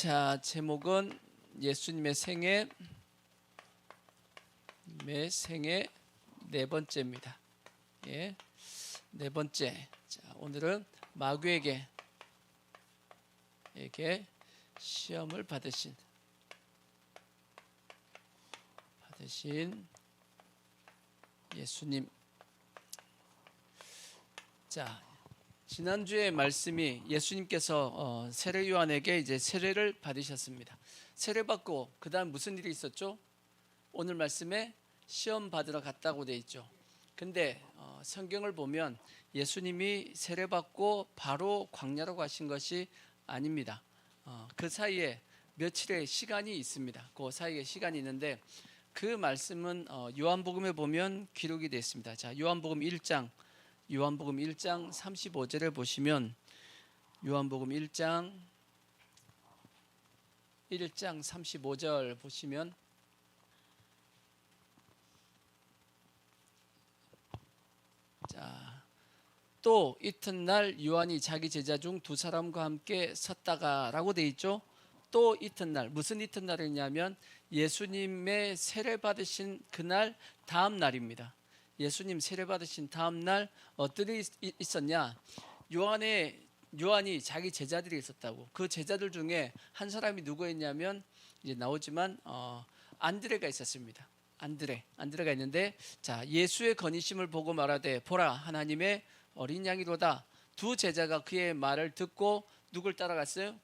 자, 제목은 예수님의 생애 네 번째입니다. 예, 네 번째. 자, 오늘은 마귀에게 시험을 받으신 예수님. 자, 지난주에 말씀이 예수님께서 세례 요한에게 이제 세례를 받으셨습니다. 세례 받고 그다음 무슨 일이 있었죠? 오늘 말씀에 시험 받으러 갔다고 돼 있죠. 근데 성경을 보면 예수님이 세례 받고 바로 광야로 가신 것이 아닙니다. 그 사이에 며칠의 시간이 있습니다. 그 사이에 시간이 있는데 그 말씀은 요한복음에 보면 기록이 되어 있습니다. 자, 요한복음 1장 35절에 보시면 요한복음 1장 35절 보시면 자, 또 이튿날 요한이 자기 제자 중 두 사람과 함께 섰다가라고 돼 있죠. 또 이튿날, 무슨 이튿날이냐면 예수님의 세례 받으신 그날 다음 날입니다. 예수님 세례 받으신 다음 날 어떤 일이 있었냐? 요한이 자기 제자들이 있었다고. 그 제자들 중에 한 사람이 누구였냐면 이제 나오지만 안드레가 있었습니다. 안드레가 있는데, 자, 예수의 건의심을 보고 말하되 보라 하나님의 어린 양이로다. 두 제자가 그의 말을 듣고 누굴 따라갔어요?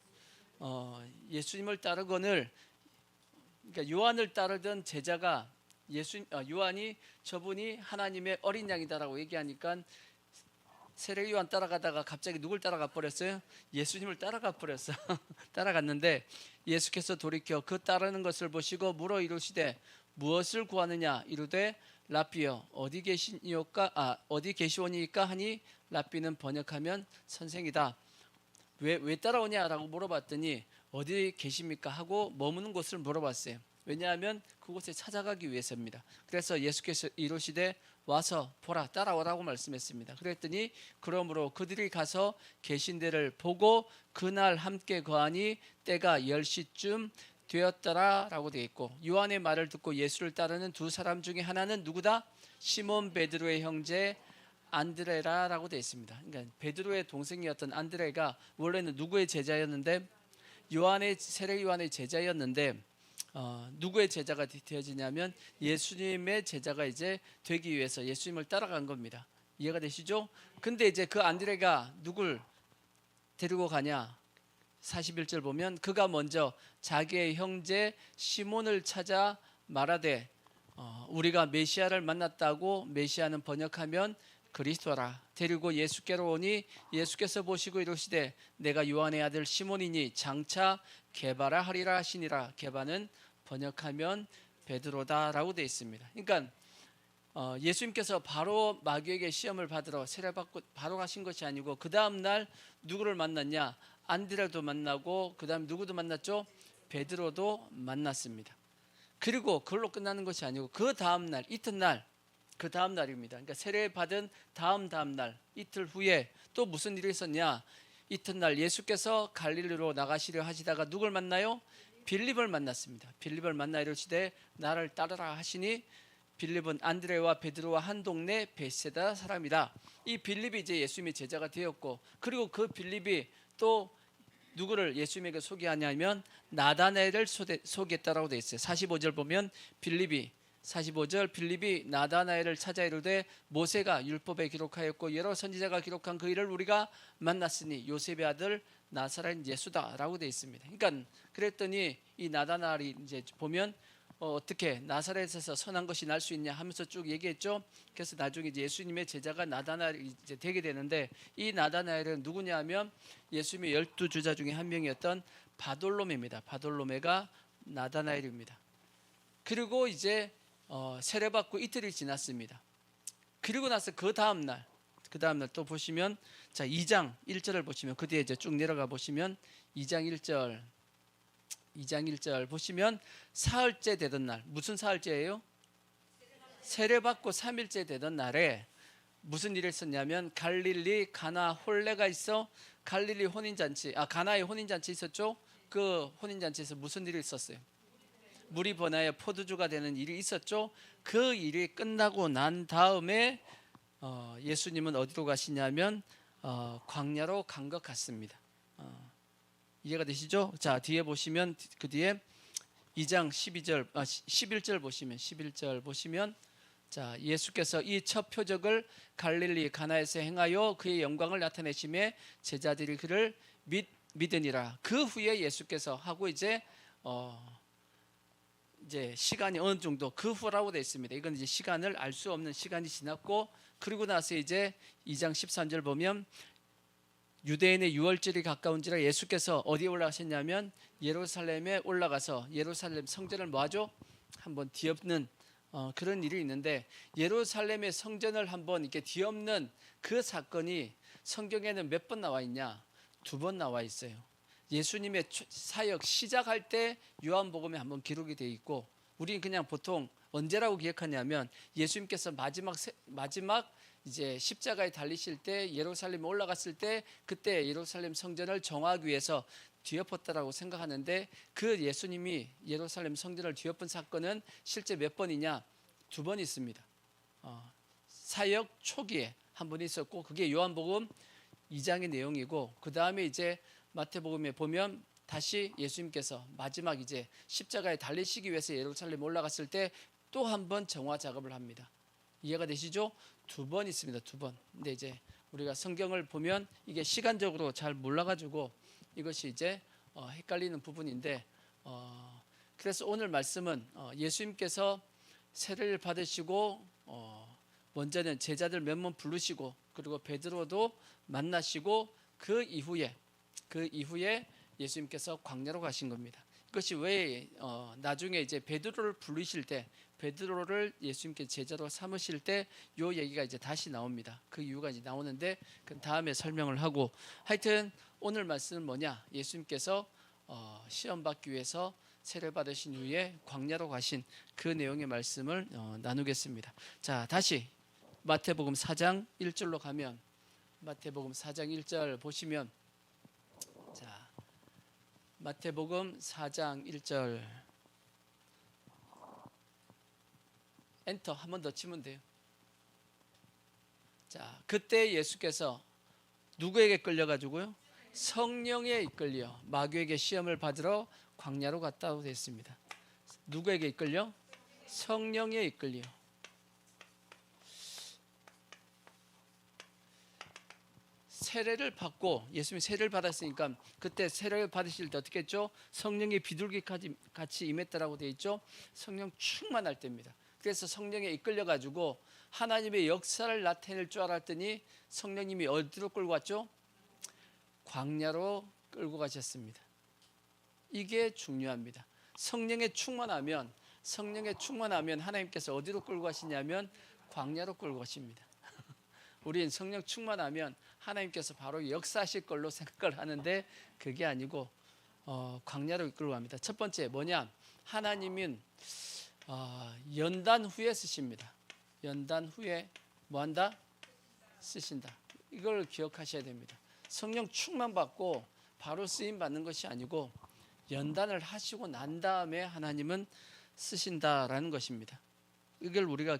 예수님을 따르거늘, 그러니까 요한을 따르던 제자가 요한이 저분이 하나님의 어린 양이다라고 얘기하니까 세례 요한 따라가다가 갑자기 누굴 따라가 버렸어요? 예수님을 따라가 버렸어. 따라갔는데 예수께서 돌이켜 그 따르는 것을 보시고 물어 이르시되 무엇을 구하느냐? 이르되 랍비여 어디 계시오니까 하니, 랍비는 번역하면 선생이다. 왜 따라오냐라고 물어봤더니 어디 계십니까 하고 머무는 곳을 물어봤어요. 왜냐하면 그곳에 찾아가기 위해서입니다. 그래서 예수께서 이르시되 와서 보라, 따라오라고 말씀했습니다. 그랬더니 그러므로 그들이 가서 계신 데를 보고 그날 함께 거하니 때가 10시쯤 되었더라라고 되어 있고, 요한의 말을 듣고 예수를 따르는 두 사람 중에 하나는 누구다? 시몬 베드로의 형제 안드레라라고 되어 있습니다. 그러니까 베드로의 동생이었던 안드레가 원래는 누구의 제자였는데, 세례 요한의 제자였는데 누구의 제자가 되어지냐면 예수님의 제자가 이제 되기 위해서 예수님을 따라간 겁니다. 이해가 되시죠? 근데 이제 그 안드레가 누굴 데리고 가냐? 41절 보면 그가 먼저 자기의 형제 시몬을 찾아 말하되 우리가 메시아를 만났다고, 메시아는 번역하면 그리스도라. 데리고 예수께로 오니 예수께서 보시고 이르시되 내가 요한의 아들 시몬이니 장차 게바라 하리라 하시니라. 게바는 번역하면 베드로다라고 되어 있습니다. 그러니까 예수님께서 바로 마귀에게 시험을 받으러 세례받고 바로 가신 것이 아니고 그 다음 날 누구를 만났냐? 안드레도 만나고 그 다음 누구도 만났죠? 베드로도 만났습니다. 그리고 그걸로 끝나는 것이 아니고 그 다음 날, 이튿날, 그 다음 날입니다. 그러니까 세례 받은 다음 날, 이틀 후에 또 무슨 일이 있었냐? 이튿날 예수께서 갈릴리로 나가시려 하시다가 누굴 만나요? 빌립을 만났습니다. 빌립을 만나 이르시되 나를 따르라 하시니, 빌립은 안드레와 베드로와 한 동네 베세다 사람이다. 이 빌립이 이제 예수님의 제자가 되었고, 그리고 그 빌립이 또 누구를 예수님에게 소개하냐면 나다나엘을 소개했다라고 되어 있어요. 45절 보면 빌립이 나다나엘을 찾아 이르되 모세가 율법에 기록하였고 여러 선지자가 기록한 그 일을 우리가 만났으니 요셉의 아들 나사렛 예수다라고 되어 있습니다. 그러니까 그랬더니 이 나다나엘이 이제 보면 어떻게 나사렛에서 선한 것이 날 수 있냐 하면서 쭉 얘기했죠. 그래서 나중에 이제 예수님의 제자가 나다나엘이 이제 되게 되는데, 이 나다나엘은 누구냐면 예수님의 12주자 중에 한 명이었던 바돌로메입니다. 바돌로메가 나다나엘입니다. 그리고 이제 세례받고 이틀이 지났습니다. 그리고 나서 그 다음 날 또 보시면, 자, 2장 1절을 보시면 그 뒤에 이제 쭉 내려가 보시면 2장 1절 보시면 사흘째 되던 날, 무슨 사흘째예요? 세례받고 3일째 되던 날에 무슨 일이 있었냐면 갈릴리 가나 홀레가 있어 가나의 혼인잔치 있었죠. 그 혼인잔치에서 무슨 일이 있었어요? 물이 번화에 포도주가 되는 일이 있었죠. 그 일이 끝나고 난 다음에 예수님은 어디로 가시냐면 광야로 간 것 같습니다. 이해가 되시죠? 자, 뒤에 보시면 그 뒤에 2장 12절 11절 보시면 11절 보시면 자, 예수께서 이 첫 표적을 갈릴리 가나에서 행하여 그의 영광을 나타내심에 제자들이 그를 믿으니라. 그 후에 예수께서 하고 이제 시간이 어느 정도 그 후라고 되어 있습니다. 이건 이제 시간을 알 수 없는 시간이 지났고, 그리고 나서 이제 2장 13절 보면 유대인의 유월절이 가까운지라 예수께서 어디에 올라가셨냐면 예루살렘에 올라가서 예루살렘 성전을 뭐하죠? 한번 뒤엎는 그런 일이 있는데, 예루살렘의 성전을 한번 이렇게 뒤엎는 그 사건이 성경에는 몇 번 나와 있냐? 2번 나와 있어요. 예수님의 사역 시작할 때 요한복음에 한번 기록이 되어 있고, 우리는 그냥 보통 언제라고 기억하냐면 예수님께서 마지막 이제 십자가에 달리실 때 예루살렘에 올라갔을 때 그때 예루살렘 성전을 정화하기 위해서 뒤엎었다라고 생각하는데, 그 예수님이 예루살렘 성전을 뒤엎은 사건은 실제 몇 번이냐? 2번 있습니다. 사역 초기에 한 번 있었고, 그게 요한복음 2장의 내용이고, 그 다음에 이제 마태복음에 보면 다시 예수님께서 마지막 이제 십자가에 달리시기 위해서 예루살렘에 올라갔을 때 또 한 번 정화 작업을 합니다. 이해가 되시죠? 2번 있습니다. 2번. 근데 이제 우리가 성경을 보면 이게 시간적으로 잘 몰라가지고 이것이 이제 헷갈리는 부분인데, 그래서 오늘 말씀은 예수님께서 세례를 받으시고 먼저는 제자들 몇 명 부르시고, 그리고 베드로도 만나시고, 그 이후에 예수님께서 광야로 가신 겁니다. 이것이 왜 나중에 이제 베드로를 부르실 때, 베드로를 예수님께 제자로 삼으실 때 요 얘기가 이제 다시 나옵니다. 그 이유가 이제 나오는데 그 다음에 설명을 하고, 하여튼 오늘 말씀은 뭐냐? 예수님께서 시험 받기 위해서 세례 받으신 후에 광야로 가신 그 내용의 말씀을 나누겠습니다. 자, 다시 마태복음 4장 1절로 가면, 마태복음 4장 1절 보시면, 자, 마태복음 4장 1절 엔터 한 번 더 치면 돼요. 자, 그때 예수께서 누구에게 끌려가지고요? 성령에 이끌려 마귀에게 시험을 받으러 광야로 갔다고 되어 있습니다. 누구에게 이끌려? 성령에 이끌려. 세례를 받고, 예수님이 세례를 받았으니까 그때 세례를 받으실 때 어떻게 했죠? 성령의 비둘기까지 같이 임했다라고 되어 있죠. 성령 충만할 때입니다. 그래서 성령에 이끌려 가지고 하나님의 역사를 나타낼 줄 알았더니 성령님이 어디로 끌고 갔죠? 광야로 끌고 가셨습니다. 이게 중요합니다. 성령에 충만하면 하나님께서 어디로 끌고 가시냐면 광야로 끌고 가십니다. 우린 성령 충만하면 하나님께서 바로 역사하실 걸로 생각을 하는데 그게 아니고 광야로 이끌고 갑니다. 첫 번째 뭐냐? 하나님은 연단 후에 쓰십니다. 연단 후에 뭐한다? 쓰신다. 이걸 기억하셔야 됩니다. 성령 충만 받고 바로 쓰임 받는 것이 아니고 연단을 하시고 난 다음에 하나님은 쓰신다라는 것입니다. 이걸 우리가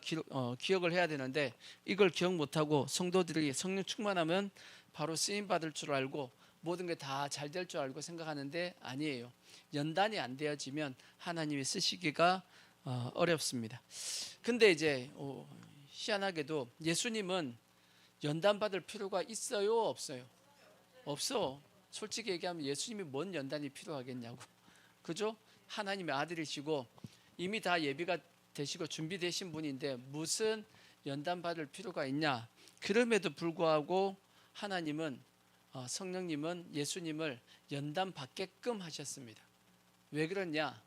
기억을 해야 되는데, 이걸 기억 못하고 성도들이 성령 충만하면 바로 쓰임 받을 줄 알고 모든 게 다 잘 될 줄 알고 생각하는데 아니에요. 연단이 안 되어지면 하나님이 쓰시기가 어렵습니다. 근데 이제 희한하게도 예수님은 연단 받을 필요가 있어요, 없어요? 없어. 솔직히 얘기하면 예수님이 뭔 연단이 필요하겠냐고. 그죠? 하나님의 아들이시고 이미 다 예비가 되시고 준비되신 분인데 무슨 연단 받을 필요가 있냐? 그럼에도 불구하고 하나님은 성령님은 예수님을 연단 받게끔 하셨습니다. 왜 그러냐?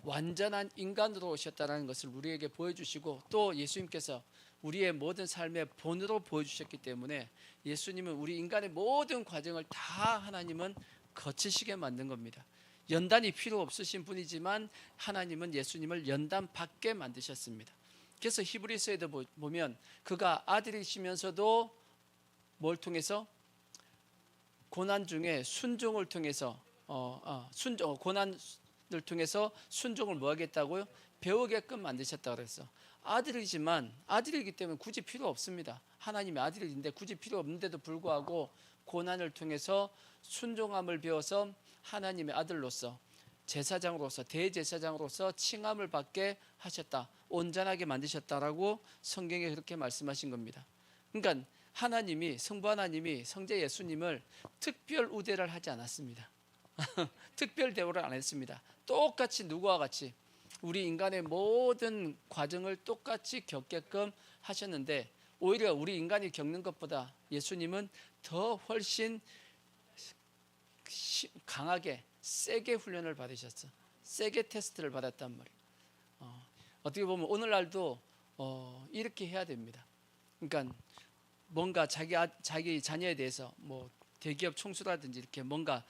완전한 인간으로 오셨다는 것을 우리에게 보여주시고, 또 예수님께서 우리의 모든 삶의 본으로 보여주셨기 때문에 예수님은 우리 인간의 모든 과정을 다 하나님은 거치시게 만든 겁니다. 연단이 필요 없으신 분이지만 하나님은 예수님을 연단 받게 만드셨습니다. 그래서 히브리서에도 보면 그가 아들이시면서도 뭘 통해서? 고난 중에 순종을 통해서 순종 고난을 통해서 순종을 뭐 하겠다고요? 배우게끔 만드셨다 그랬어. 아들이지만 아들이기 때문에 굳이 필요 없습니다. 하나님의 아들인데 굳이 필요 없는데도 불구하고 고난을 통해서 순종함을 배워서 하나님의 아들로서 제사장으로서 대제사장으로서 칭함을 받게 하셨다. 온전하게 만드셨다라고 성경에 그렇게 말씀하신 겁니다. 그러니까 하나님이 성부 하나님이 성자 예수님을 특별 우대를 하지 않았습니다. 특별 대우를 안 했습니다. 똑같이 누구와 같이 우리 인간의 모든 과정을 똑같이 겪게끔 하셨는데 오히려 우리 인간이 겪는 것보다 예수님은 더 훨씬 강하게 세게 훈련을 받으셨어. 세게 테스트를 받았단 말이에요. 어떻게 보면 오늘날도 이렇게 해야 됩니다. 그러니까 뭔가 자기 자녀에 대해서 뭐 대기업 총수라든지 이렇게 뭔가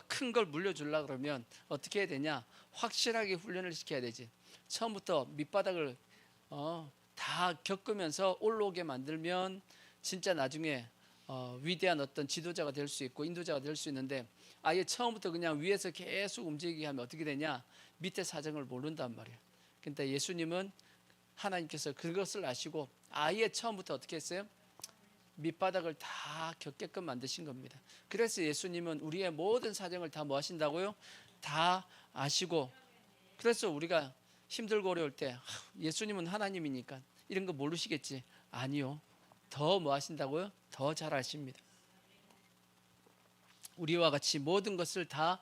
큰 걸 물려주려고 그러면 어떻게 해야 되냐? 확실하게 훈련을 시켜야 되지. 처음부터 밑바닥을 다 겪으면서 올라오게 만들면 진짜 나중에 위대한 어떤 지도자가 될 수 있고 인도자가 될 수 있는데 아예 처음부터 그냥 위에서 계속 움직이게 하면 어떻게 되냐? 밑에 사정을 모른단 말이에요. 그러니까 예수님은 하나님께서 그것을 아시고 아예 처음부터 어떻게 했어요? 밑바닥을 다 겪게끔 만드신 겁니다. 그래서 예수님은 우리의 모든 사정을 다 뭐 하신다고요? 다 아시고 그래서 우리가 힘들고 어려울 때 예수님은 하나님이니까 이런 거 모르시겠지? 아니요. 더 뭐 하신다고요? 더 잘 아십니다. 우리와 같이 모든 것을 다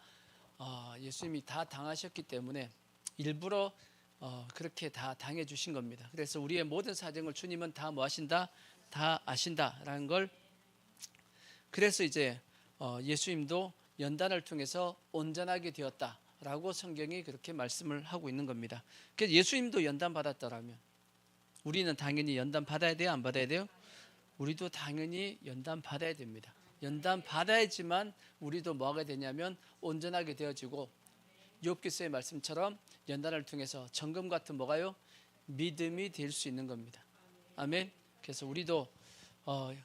예수님이 다 당하셨기 때문에 일부러 그렇게 다 당해 주신 겁니다. 그래서 우리의 모든 사정을 주님은 다 뭐 하신다? 다 아신다라는 걸 그래서 이제 예수님도 연단을 통해서 온전하게 되었다라고 성경이 그렇게 말씀을 하고 있는 겁니다. 그래서 예수님도 연단 받았다라면 우리는 당연히 연단 받아야 돼요? 안 받아야 돼요? 우리도 당연히 연단 받아야 됩니다. 연단 받아야지만 우리도 뭐가 되냐면 온전하게 되어지고 욥기서의 말씀처럼 연단을 통해서 정금 같은 뭐가요? 믿음이 될 수 있는 겁니다. 아멘. 그래서 우리도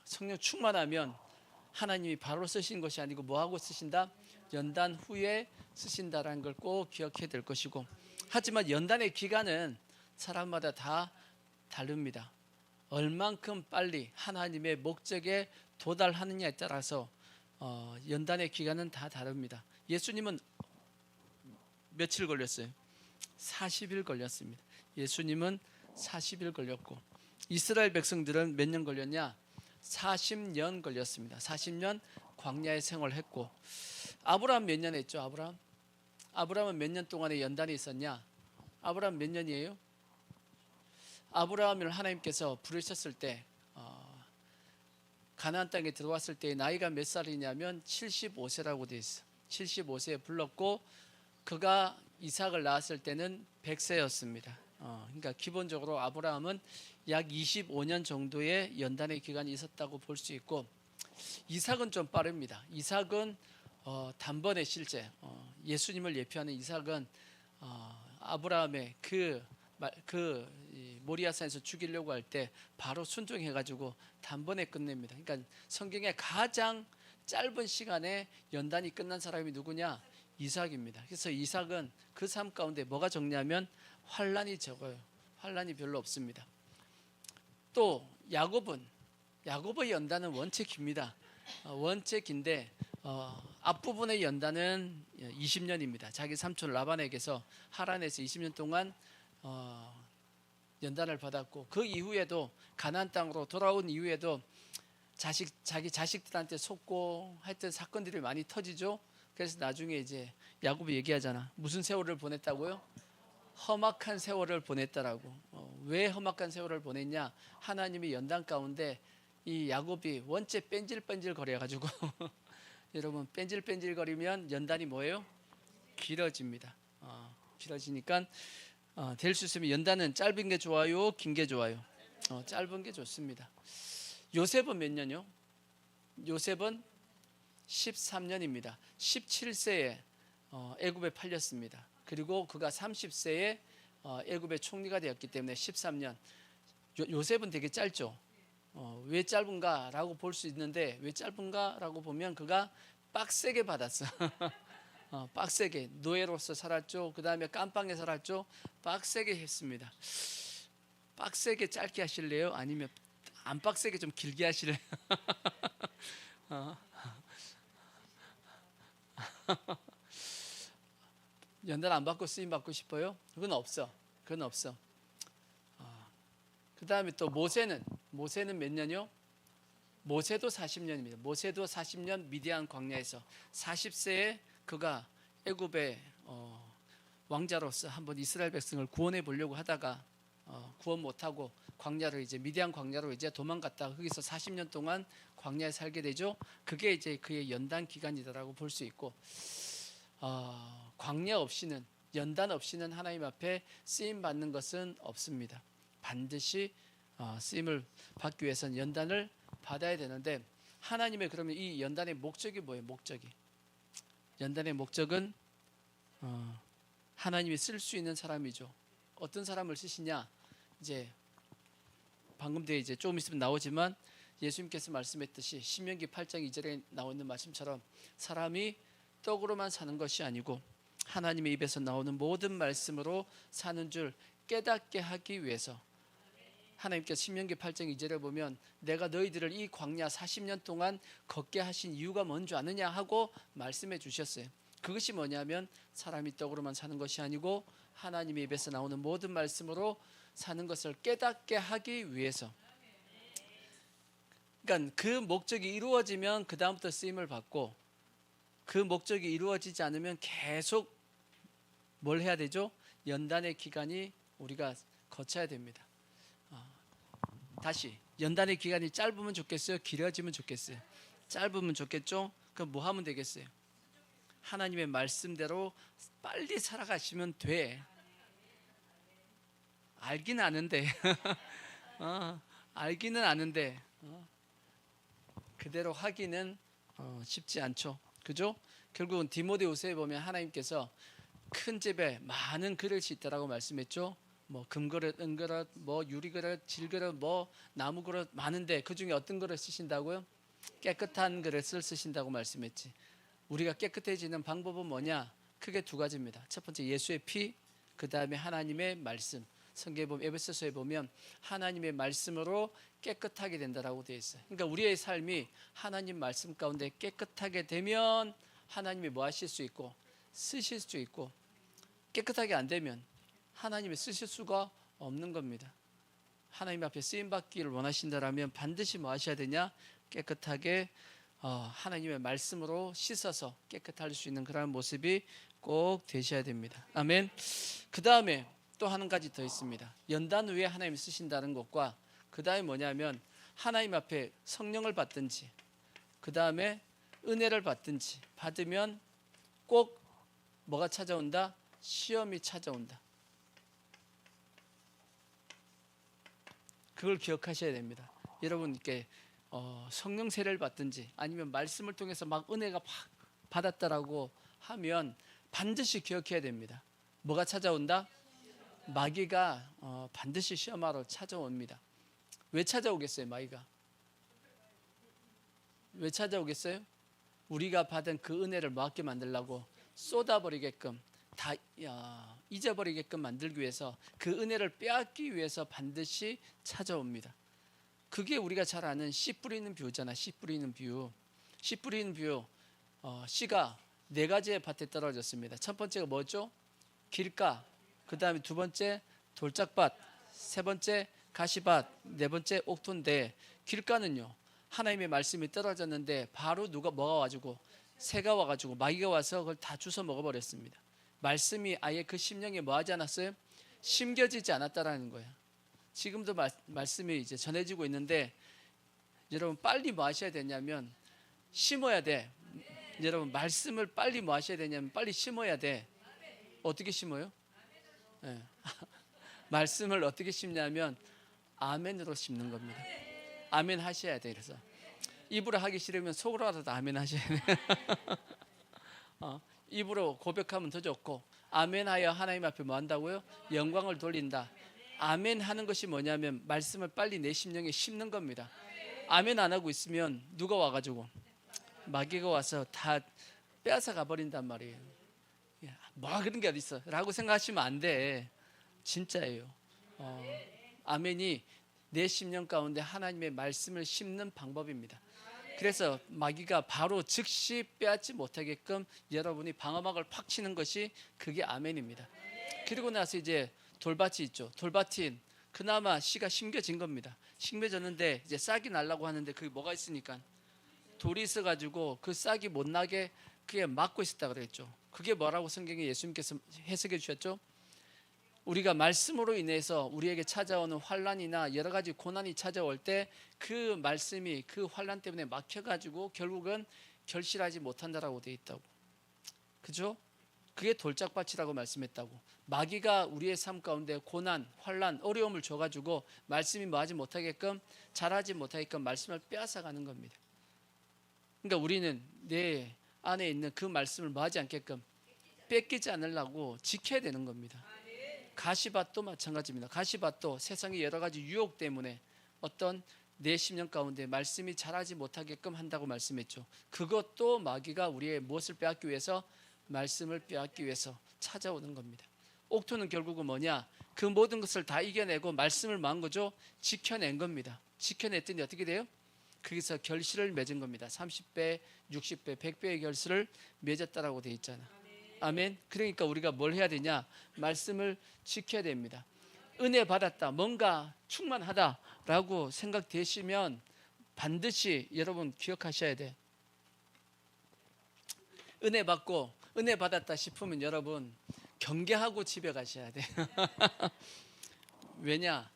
성령 충만하면 하나님이 바로 쓰신 것이 아니고 뭐하고 쓰신다? 연단 후에 쓰신다라는 걸 꼭 기억해야 될 것이고 하지만 연단의 기간은 사람마다 다 다릅니다. 얼만큼 빨리 하나님의 목적에 도달하느냐에 따라서 연단의 기간은 다 다릅니다. 예수님은 며칠 걸렸어요? 40일 걸렸습니다. 예수님은 40일 걸렸고 이스라엘 백성들은 몇 년 걸렸냐? 40년 걸렸습니다. 40년 광야의 생활을 했고 아브라함 몇 년 했죠? 아브라함은 몇 년 동안의 연단이 있었냐? 아브라함 몇 년이에요? 아브라함을 하나님께서 부르셨을 때 가나안 땅에 들어왔을 때 나이가 몇 살이냐면 75세라고 되어 있어. 75세에 불렀고 그가 이삭을 낳았을 때는 100세였습니다. 그러니까 기본적으로 아브라함은 약 25년 정도의 연단의 기간이 있었다고 볼 수 있고 이삭은 좀 빠릅니다. 이삭은 단번에 실제 예수님을 예표하는 이삭은 아브라함의 그 모리아산에서 죽이려고 할 때 바로 순종해가지고 단번에 끝냅니다. 그러니까 성경의 가장 짧은 시간에 연단이 끝난 사람이 누구냐? 이삭입니다. 그래서 이삭은 그 삶 가운데 뭐가 적냐면 환란이 적어요. 환란이 별로 없습니다. 또 야곱의 연단은 원체 깁니다. 원체 긴데 앞부분의 연단은 20년입니다. 자기 삼촌 라반에게서 하란에서 20년 동안 연단을 받았고 그 이후에도 가나안 땅으로 돌아온 이후에도 자기 자식들한테 속고 하여튼 사건들이 많이 터지죠. 그래서 나중에 이제 야곱이 얘기하잖아. 무슨 세월을 보냈다고요? 험악한 세월을 보냈다라고. 왜 험악한 세월을 보냈냐? 하나님이 연단 가운데 이 야곱이 원체 뺀질뺀질 거려가지고 여러분 뺀질뺀질 거리면 연단이 뭐예요? 길어집니다. 길어지니까 될 수 있으면 연단은 짧은 게 좋아요? 긴 게 좋아요? 짧은 게 좋습니다. 요셉은 몇 년이요? 요셉은 13년입니다. 17세에 애굽에 팔렸습니다. 그리고 그가 30세에 애굽의 총리가 되었기 때문에 13년. 요셉은 되게 짧죠. 왜 짧은가라고 볼 수 있는데 왜 짧은가라고 보면 그가 빡세게 받았어. 빡세게 노예로서 살았죠. 그 다음에 깜빵에 살았죠. 빡세게 했습니다. 빡세게 짧게 하실래요? 아니면 안 빡세게 좀 길게 하실래요? 어. 연단 안 받고 쓰임 받고 싶어요? 그건 없어. 그건 없어. 그 다음에 또 모세는 몇 년이요? 모세도 40년입니다. 모세도 40년 미디안 광야에서 40세에 그가 애굽의 왕자로서 한번 이스라엘 백성을 구원해 보려고 하다가 구원 못하고 광야를 이제 미디안 광야로 이제 도망갔다가 거기서 40년 동안 광야에 살게 되죠. 그게 이제 그의 연단 기간이다라고 볼 수 있고, 광야 없이는, 연단 없이는 하나님 앞에 쓰임 받는 것은 없습니다. 반드시 쓰임을 받기 위해서는 연단을 받아야 되는데, 하나님의 그러면 이 연단의 목적이 뭐예요? 목적이, 연단의 목적은 하나님이 쓸 수 있는 사람이죠. 어떤 사람을 쓰시냐? 이제 방금 뒤에 이제 조금 있으면 나오지만 예수님께서 말씀했듯이 신명기 8장 2절에 나와 있는 말씀처럼 사람이 떡으로만 사는 것이 아니고 하나님의 입에서 나오는 모든 말씀으로 사는 줄 깨닫게 하기 위해서, 하나님께서 신명기 8장 2절에 보면 내가 너희들을 이 광야 40년 동안 걷게 하신 이유가 뭔지 아느냐 하고 말씀해 주셨어요. 그것이 뭐냐면 사람이 떡으로만 사는 것이 아니고 하나님의 입에서 나오는 모든 말씀으로 사는 것을 깨닫게 하기 위해서. 그러니까 그 목적이 이루어지면 그 다음부터 쓰임을 받고, 그 목적이 이루어지지 않으면 계속 뭘 해야 되죠? 연단의 기간이 우리가 거쳐야 됩니다. 다시, 연단의 기간이 짧으면 좋겠어요? 길어지면 좋겠어요? 짧으면 좋겠죠? 그럼 뭐 하면 되겠어요? 하나님의 말씀대로 빨리 살아가시면 돼. 알기는 아는데 알기는 아는데 그대로 하기는 쉽지 않죠. 그죠? 결국은 디모데후서에 보면 하나님께서 큰 집에 많은 그릇이 있다라고 말씀했죠. 뭐 금그릇, 은그릇, 뭐 유리그릇, 질그릇, 뭐 나무그릇 많은데 그 중에 어떤 그릇 쓰신다고요? 깨끗한 그릇을 쓰신다고 말씀했지. 우리가 깨끗해지는 방법은 뭐냐? 크게 두 가지입니다. 첫 번째 예수의 피, 그 다음에 하나님의 말씀. 성경에 보면 에베소서에 보면 하나님의 말씀으로 깨끗하게 된다라고 되어 있어요. 그러니까 우리의 삶이 하나님 말씀 가운데 깨끗하게 되면 하나님이 뭐 하실 수 있고 쓰실 수 있고, 깨끗하게 안 되면 하나님이 쓰실 수가 없는 겁니다. 하나님 앞에 쓰임 받기를 원하신다라면 반드시 뭐 하셔야 되냐? 깨끗하게 하나님의 말씀으로 씻어서 깨끗할 수 있는 그런 모습이 꼭 되셔야 됩니다. 아멘. 그 다음에 또 한 가지 더 있습니다. 연단 후에 하나님이 쓰신다는 것과 그 다음에 뭐냐면 하나님 앞에 성령을 받든지 그 다음에 은혜를 받든지 받으면 꼭 뭐가 찾아온다? 시험이 찾아온다. 그걸 기억하셔야 됩니다. 여러분 이렇게 성령 세례를 받든지 아니면 말씀을 통해서 막 은혜가 확 받았다라고 하면 반드시 기억해야 됩니다. 뭐가 찾아온다? 마귀가 반드시 시험하러 찾아옵니다. 왜 찾아오겠어요? 마귀가 왜 찾아오겠어요? 우리가 받은 그 은혜를 뭐하게 만들려고, 쏟아버리게끔, 다 잊어버리게끔 만들기 위해서, 그 은혜를 빼앗기 위해서 반드시 찾아옵니다. 그게 우리가 잘 아는 씨 뿌리는 비유잖아. 씨 뿌리는 비유. 씨 뿌리는 비유. 씨가 네 가지의 밭에 떨어졌습니다. 첫 번째가 뭐죠? 길가. 그 다음에 두 번째 돌짝밭. 세 번째 가시밭. 네 번째 옥토인데, 길가는요 하나님의 말씀이 떨어졌는데 바로 뭐가 와가지고, 새가 와가지고 마귀가 와서 그걸 다 주워 먹어버렸습니다. 말씀이 아예 그 심령에 뭐 하지 않았어요? 심겨지지 않았다라는 거예요. 지금도 말씀이 이제 전해지고 있는데, 여러분 빨리 뭐 하셔야 되냐면 심어야 돼. 여러분 말씀을 빨리 뭐 하셔야 되냐면 빨리 심어야 돼. 어떻게 심어요? 네. 말씀을 어떻게 심냐면 아멘으로 심는 겁니다. 아멘 하셔야 돼. 그래서 입으로 하기 싫으면 속으로라도 아멘 하셔야 돼. 입으로 고백하면 더 좋고, 아멘하여 하나님 앞에 뭐 한다고요? 영광을 돌린다. 아멘 하는 것이 뭐냐면 말씀을 빨리 내 심령에 심는 겁니다. 아멘 안 하고 있으면 누가 와가지고 마귀가 와서 다 빼앗아 가버린단 말이에요. 뭐 그런 게 어디 있어라고 생각하시면 안 돼. 진짜예요. 아멘이 내 심령 가운데 하나님의 말씀을 심는 방법입니다. 그래서 마귀가 바로 즉시 빼앗지 못하게끔 여러분이 방어막을 팍 치는 것이 그게 아멘입니다. 그리고 나서 이제 돌밭이 있죠. 돌밭이 그나마 씨가 심겨진 겁니다. 심겨졌는데 이제 싹이 날라고 하는데 그게 뭐가 있으니까 돌이 있어가지고 그 싹이 못 나게 그게 막고 있었다 그랬죠. 그게 뭐라고 성경에 예수님께서 해석해 주셨죠? 우리가 말씀으로 인해서 우리에게 찾아오는 환난이나 여러 가지 고난이 찾아올 때 그 말씀이 그 환난 때문에 막혀가지고 결국은 결실하지 못한다라고 되어 있다고. 그죠? 그게 돌짝밭이라고 말씀했다고. 마귀가 우리의 삶 가운데 고난, 환난, 어려움을 줘가지고 말씀이 뭐하지 못하게끔 자라지 못하게끔 말씀을 빼앗아가는 겁니다. 그러니까 우리는 내 안에 있는 그 말씀을 뭐하지 않게끔 뺏기지 않으려고 지켜야 되는 겁니다. 가시밭도 마찬가지입니다. 가시밭도 세상의 여러 가지 유혹 때문에 어떤 내 심령 가운데 말씀이 자라지 못하게끔 한다고 말씀했죠. 그것도 마귀가 우리의 무엇을 빼앗기 위해서? 말씀을 빼앗기 위해서 찾아오는 겁니다. 옥토는 결국은 뭐냐? 그 모든 것을 다 이겨내고 말씀을 만 거죠. 지켜낸 겁니다. 지켜냈더니 어떻게 돼요? 거기서 결실을 맺은 겁니다. 30배, 60배, 100배의 결실을 맺었다라고 되어 있잖아. 아멘. 그러니까 우리가 뭘 해야 되냐? 말씀을 지켜야 됩니다. 은혜 받았다, 뭔가 충만하다라고 생각되시면 반드시 여러분 기억하셔야 돼. 은혜 받고 은혜 받았다 싶으면 여러분 경계하고 집에 가셔야 돼. 왜냐?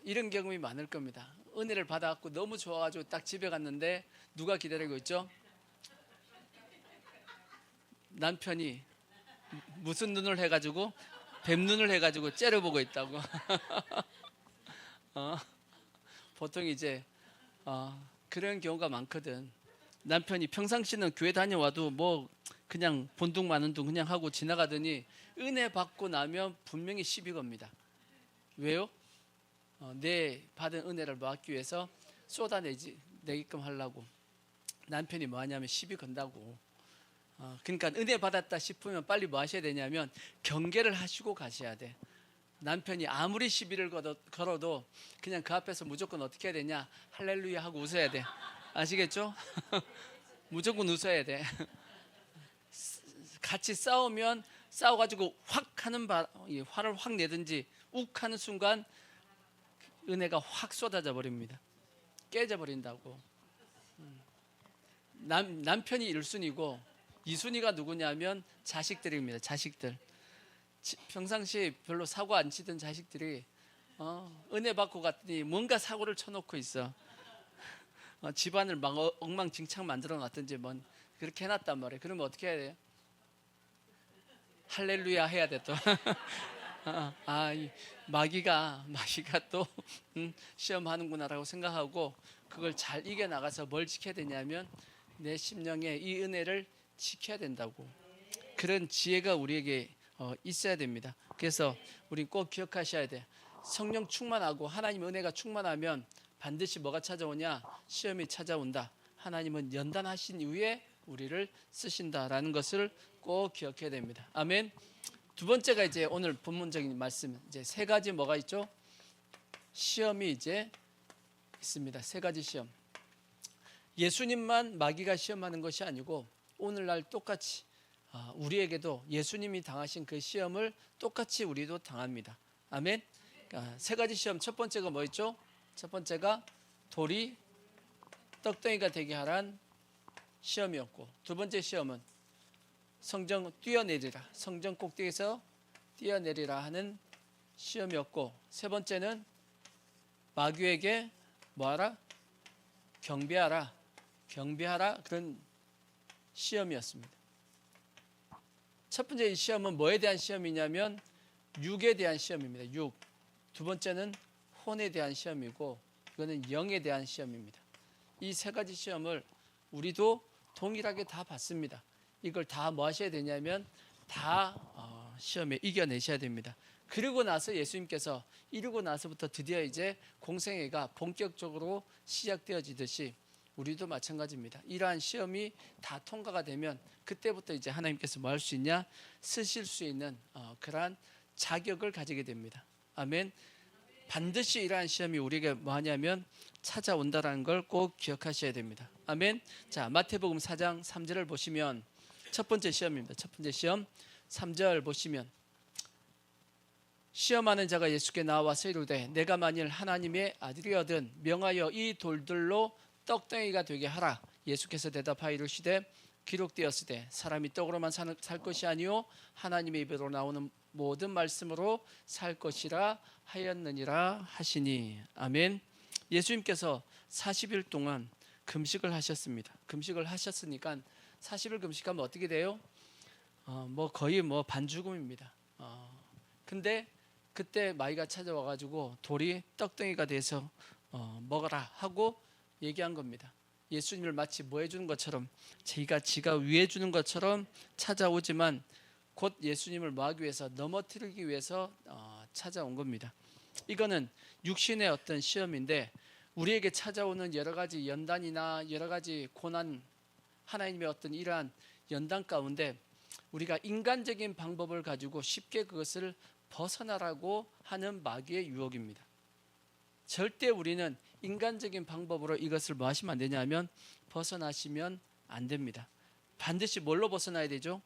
이런 경험이 많을 겁니다. 은혜를 받아갖고 너무 좋아가지고 딱 집에 갔는데 누가 기다리고 있죠? 남편이 무슨 눈을 해가지고 뱀눈을 해가지고 째려보고 있다고. 보통 이제 그런 경우가 많거든. 남편이 평상시는 교회 다녀와도 뭐 그냥 본둥 마는 둥 그냥 하고 지나가더니 은혜 받고 나면 분명히 시비 겁니다. 왜요? 내 받은 은혜를 막기 위해서 쏟아내게끔 하려고. 남편이 뭐 하냐면 시비 건다고. 그러니까 은혜 받았다 싶으면 빨리 뭐 하셔야 되냐면 경계를 하시고 가셔야 돼. 남편이 아무리 시비를 걸어도 그냥 그 앞에서 무조건 어떻게 해야 되냐? 할렐루야 하고 웃어야 돼. 아시겠죠? 무조건 웃어야 돼. 같이 싸우면 싸워가지고 확 하는 화를 확 내든지 욱 하는 순간 은혜가 확 쏟아져 버립니다. 깨져 버린다고. 남편이 1순위고 2순위가 누구냐면 자식들입니다. 자식들. 평상시 별로 사고 안 치던 자식들이 은혜 받고 갔더니 뭔가 사고를 쳐놓고 있어. 집안을 막 엉망진창 만들어 놨든지 뭔 그렇게 해놨단 말이에요. 그러면 어떻게 해야 돼요? 할렐루야 해야 돼 또. 이 마귀가 또 시험하는구나라고 생각하고 그걸 잘 이겨나가서 뭘 지켜야 되냐면 내 심령에 이 은혜를 지켜야 된다고. 그런 지혜가 우리에게 있어야 됩니다. 그래서 우리 꼭 기억하셔야 돼. 성령 충만하고 하나님의 은혜가 충만하면 반드시 뭐가 찾아오냐? 시험이 찾아온다. 하나님은 연단하신 이후에 우리를 쓰신다라는 것을 꼭 기억해야 됩니다. 아멘. 두 번째가 이제 오늘 본문적인 말씀, 이제 세 가지 뭐가 있죠? 시험이 이제 있습니다. 세 가지 시험. 예수님만 마귀가 시험하는 것이 아니고 오늘날 똑같이 우리에게도 예수님이 당하신 그 시험을 똑같이 우리도 당합니다. 아멘. 세 가지 시험. 첫 번째가 뭐 있죠? 첫 번째가 돌이 떡덩이가 되게 하란 시험이었고, 두 번째 시험은 성전 뛰어내리라, 성전 꼭대기에서 뛰어내리라 하는 시험이었고, 세 번째는 마귀에게 뭐하라? 경배하라 그런 시험이었습니다. 첫 번째 이 시험은 뭐에 대한 시험이냐면 육에 대한 시험입니다. 육. 두 번째는 혼에 대한 시험이고, 이거는 영에 대한 시험입니다. 이 세 가지 시험을 우리도 동일하게 다 받습니다. 이걸 다 뭐 하셔야 되냐면 다 시험에 이겨내셔야 됩니다. 그리고 나서 예수님께서 이르고 나서부터 드디어 이제 공생애가 본격적으로 시작되어지듯이 우리도 마찬가지입니다. 이러한 시험이 다 통과가 되면 그때부터 이제 하나님께서 뭐 할 수 있냐? 쓰실 수 있는 그러한 자격을 가지게 됩니다. 아멘. 반드시 이러한 시험이 우리에게 뭐 하냐면 찾아온다라는 걸 꼭 기억하셔야 됩니다. 아멘. 자, 마태복음 4장 3절을 보시면 첫 번째 시험입니다. 첫 번째 시험 3절 보시면 시험하는 자가 예수께 나와서 이르되 내가 만일 하나님의 아들이거든 명하여 이 돌들로 떡덩이가 되게 하라. 예수께서 대답하여 이르시되 기록되었으되 사람이 떡으로만 살 것이 아니요 하나님의 입으로 나오는 모든 말씀으로 살 것이라 하였느니라 하시니. 아멘. 예수님께서 40일 동안 금식을 하셨습니다. 금식을 하셨으니까 40일 금식하면 어떻게 돼요? 뭐 거의 뭐 반죽음입니다. 근데 그때 마귀가 찾아와가지고 돌이 떡덩이가 돼서 먹어라 하고 얘기한 겁니다. 예수님을 마치 뭐 해주는 것처럼 지가 위해 주는 것처럼 찾아오지만 곧 예수님을 뭐 하기 위해서 넘어뜨리기 위해서 찾아온 겁니다. 이거는 육신의 어떤 시험인데 우리에게 찾아오는 여러 가지 연단이나 여러 가지 고난, 하나님의 어떤 이러한 연단 가운데 우리가 인간적인 방법을 가지고 쉽게 그것을 벗어나라고 하는 마귀의 유혹입니다. 절대 우리는 인간적인 방법으로 이것을 뭐 하시면 안 되냐면 벗어나시면 안 됩니다. 반드시 뭘로 벗어나야 되죠?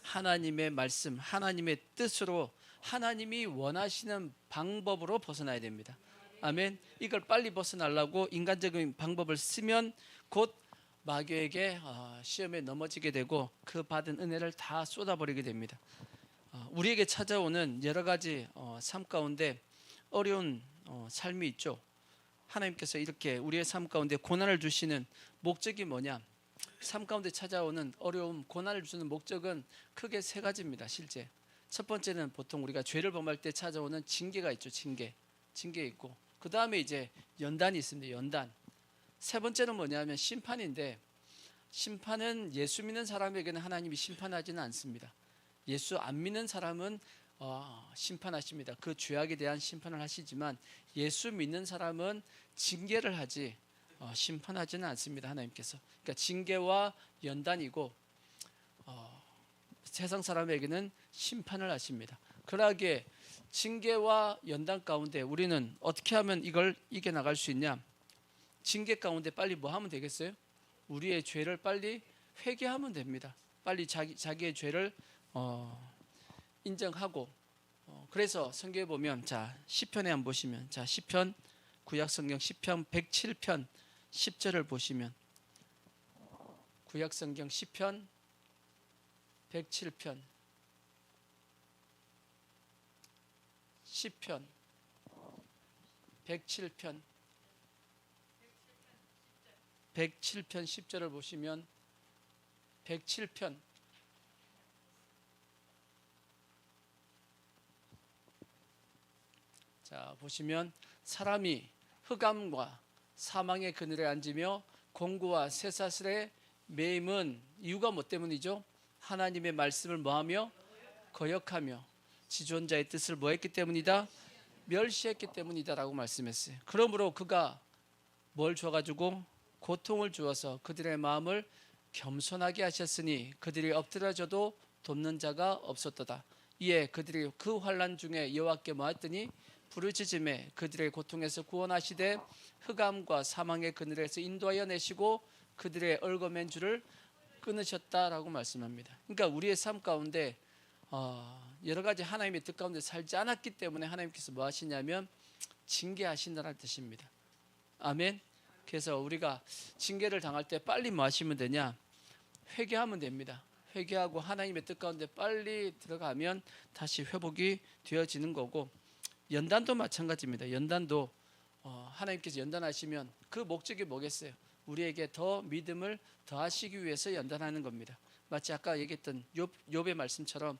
하나님의 말씀, 하나님의 뜻으로 하나님이 원하시는 방법으로 벗어나야 됩니다. 아멘. 이걸 빨리 벗어나려고 인간적인 방법을 쓰면 곧 마귀에게 시험에 넘어지게 되고 그 받은 은혜를 다 쏟아버리게 됩니다. 우리에게 찾아오는 여러 가지 삶 가운데 어려운 삶이 있죠. 하나님께서 이렇게 우리의 삶 가운데 고난을 주시는 목적이 뭐냐? 삶 가운데 찾아오는 어려움, 고난을 주는 목적은 크게 세 가지입니다. 실제 첫 번째는 보통 우리가 죄를 범할 때 찾아오는 징계가 있죠. 징계 있고 그 다음에 이제 연단이 있습니다. 연단. 세 번째는 뭐냐면 심판인데 심판은 예수 믿는 사람에게는 하나님이 심판하지는 않습니다. 예수 안 믿는 사람은 심판하십니다. 그 죄악에 대한 심판을 하시지만 예수 믿는 사람은 징계를 하지 심판하지는 않습니다. 하나님께서. 그러니까 징계와 연단이고 세상 사람에게는 심판을 하십니다. 그러하기에 징계와 연단 가운데 우리는 어떻게 하면 이걸 이겨나갈 수 있냐? 징계 가운데 빨리 뭐 하면 되겠어요? 우리의 죄를 빨리 회개하면 됩니다. 빨리 자기의 죄를 인정하고 그래서 성경에 보면 자 시편에 한번 보시면 자 시편 구약성경 시편 107편 10절을 보시면 구약성경 시편 107편 시편 107편 10절을 보시면 107편 자 보시면 사람이 흑암과 사망의 그늘에 앉으며 공고와 쇠사슬에 매임은 이유가 뭐 때문이죠? 하나님의 말씀을 뭐하며 거역하며 지존자의 뜻을 뭐했기 때문이다? 멸시했기 때문이다라고 말씀했어요. 그러므로 그가 뭘 줘가지고 고통을 주어서 그들의 마음을 겸손하게 하셨으니 그들이 엎드려져도 돕는 자가 없었도다. 이에 그들이 그 환난 중에 여호와께 모았더니 부르짖음에 그들의 고통에서 구원하시되 흑암과 사망의 그늘에서 인도하여 내시고 그들의 얽어맨 줄을 끊으셨다라고 말씀합니다. 그러니까 우리의 삶 가운데 여러 가지 하나님의 뜻 가운데 살지 않았기 때문에 하나님께서 뭐 하시냐면 징계하신다는 뜻입니다. 아멘. 그래서 우리가 징계를 당할 때 빨리 뭐 하시면 되냐? 회개하면 됩니다. 회개하고 하나님의 뜻 가운데 빨리 들어가면 다시 회복이 되어지는 거고 연단도 마찬가지입니다. 연단도 하나님께서 연단하시면 그 목적이 뭐겠어요? 우리에게 더 믿음을 더하시기 위해서 연단하는 겁니다. 마치 아까 얘기했던 욥의 말씀처럼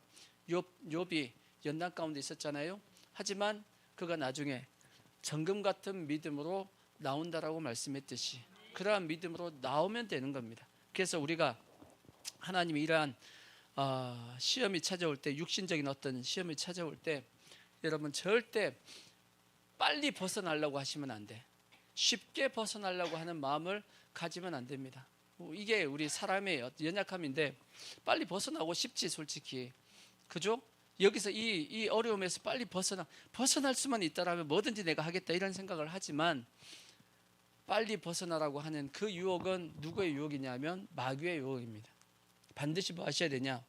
욥이 연단 가운데 있었잖아요. 하지만 그가 나중에 정금 같은 믿음으로 나온다라고 말씀했듯이 그러한 믿음으로 나오면 되는 겁니다. 그래서 우리가 하나님이 이러한 시험이 찾아올 때 육신적인 어떤 시험이 찾아올 때 여러분 절대 빨리 벗어나려고 하시면 안 돼. 쉽게 벗어나려고 하는 마음을 가지면 안 됩니다. 이게 우리 사람의 연약함인데 빨리 벗어나고 싶지 솔직히. 그죠? 여기서 이 어려움에서 빨리 벗어날 수만 있다라면 뭐든지 내가 하겠다 이런 생각을 하지만 빨리 벗어나라고 하는 그 유혹은 누구의 유혹이냐면 마귀의 유혹입니다. 반드시 뭐 하셔야 되냐?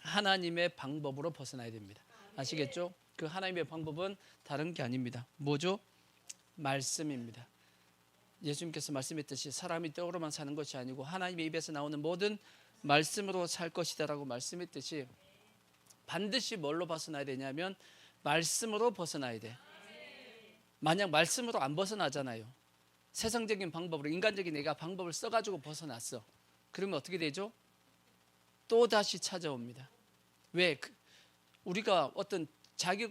하나님의 방법으로 벗어나야 됩니다. 아시겠죠? 그 하나님의 방법은 다른 게 아닙니다. 뭐죠? 말씀입니다. 예수님께서 말씀했듯이 사람이 떡으로만 사는 것이 아니고 하나님의 입에서 나오는 모든 말씀으로 살 것이다라고 말씀했듯이 반드시 뭘로 벗어나야 되냐면 말씀으로 벗어나야 돼. 만약 말씀으로 안 벗어나잖아요. 세상적인 방법으로 인간적인 내가 방법을 써가지고 벗어났어. 그러면 어떻게 되죠? 또 다시 찾아옵니다. 왜? 우리가 어떤 자기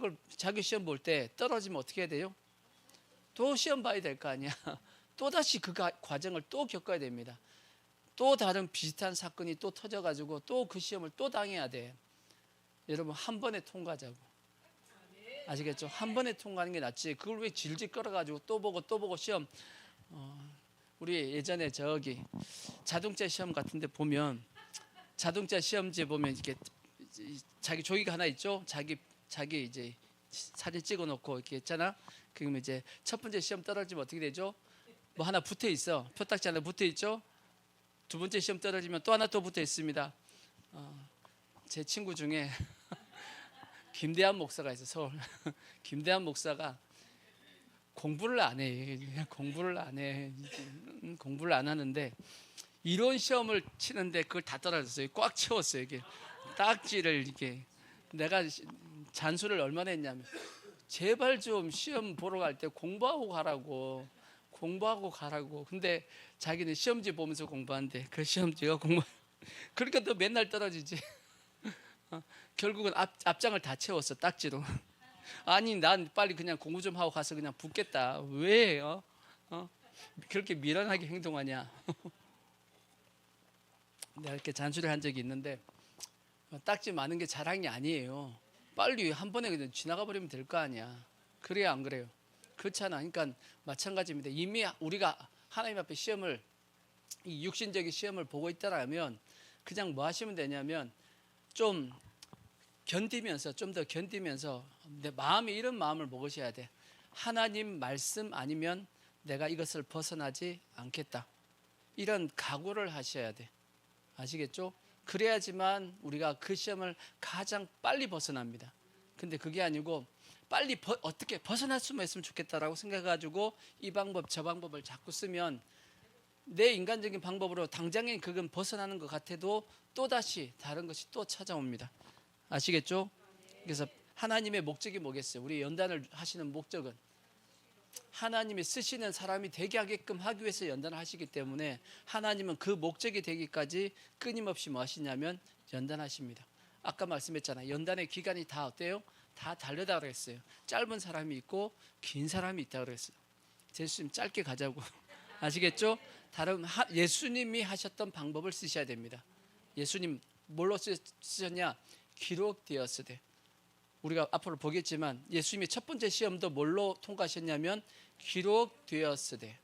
시험 볼 때 떨어지면 어떻게 해야 돼요? 또 시험 봐야 될 거 아니야. 또 다시 그 과정을 또 겪어야 됩니다. 또 다른 비슷한 사건이 또 터져가지고 또 그 시험을 또 당해야 돼. 여러분 한 번에 통과하자고. 아시겠죠? 한 번에 통과하는 게 낫지. 그걸 왜 질질 끌어가지고 또 보고 시험. 우리 예전에 저기 자동차 시험 같은데 보면 자동차 시험지에 보면 이렇게 자기 조이가 하나 있죠. 자기 이제 사진 찍어놓고 이렇게 있잖아. 그러면 이제 첫 번째 시험 떨어지면 어떻게 되죠? 뭐 하나 붙어 있어. 표딱지 하나 붙어 있죠. 두 번째 시험 떨어지면 또 하나 또 붙어 있습니다. 제 친구 중에 김대한 목사가 있어. 서울 김대한 목사가 공부를 안 해. 공부를 안 하는데 이론 시험을 치는데 그걸 다 떨어졌어요. 꽉 채웠어요. 이게 딱지를 이렇게. 내가 잔소리를 얼마나 했냐면 제발 좀 시험 보러 갈 때 공부하고 가라고. 근데 자기는 시험지 보면서 공부한대. 그 시험지가 그러니까 또 맨날 떨어지지. 결국은 앞장을 다 채웠어. 딱지로. 아니 난 빨리 그냥 공부 좀 하고 가서 그냥 붙겠다. 왜 그렇게 미련하게 행동하냐. 내가 이렇게 잔소리를 한 적이 있는데 딱지 많은 게 자랑이 아니에요. 빨리 한 번에 그냥 지나가 버리면 될 거 아니야. 그래야 안 그래요? 그렇잖아. 그러니까 마찬가지입니다. 이미 우리가 하나님 앞에 이 육신적인 시험을 보고 있다라면 그냥 뭐 하시면 되냐면 좀 더 견디면서 내 마음에 이런 마음을 먹으셔야 돼. 하나님 말씀 아니면 내가 이것을 벗어나지 않겠다. 이런 각오를 하셔야 돼. 아시겠죠? 그래야지만 우리가 그 시험을 가장 빨리 벗어납니다. 근데 그게 아니고 빨리 어떻게 벗어날 수만 있으면 좋겠다라고 생각해가지고 이 방법 저 방법을 자꾸 쓰면 내 인간적인 방법으로 당장에 그건 벗어나는 것 같아도 또다시 다른 것이 또 찾아옵니다. 아시겠죠? 그래서 하나님의 목적이 뭐겠어요? 우리 연단을 하시는 목적은 하나님이 쓰시는 사람이 되게 하게끔 하기 위해서 연단을 하시기 때문에 하나님은 그 목적이 되기까지 끊임없이 뭐 하시냐면 연단하십니다. 아까 말씀했잖아요. 연단의 기간이 다 어때요? 다 다르다고 그랬어요. 짧은 사람이 있고 긴 사람이 있다고 그랬어요. 예수님 짧게 가자고. 아시겠죠? 예수님이 하셨던 방법을 쓰셔야 됩니다. 예수님 뭘로 쓰셨냐? 기록되었으되. 우리가 앞으로 보겠지만 예수님이 첫 번째 시험도 뭘로 통과하셨냐면 기록되었으되,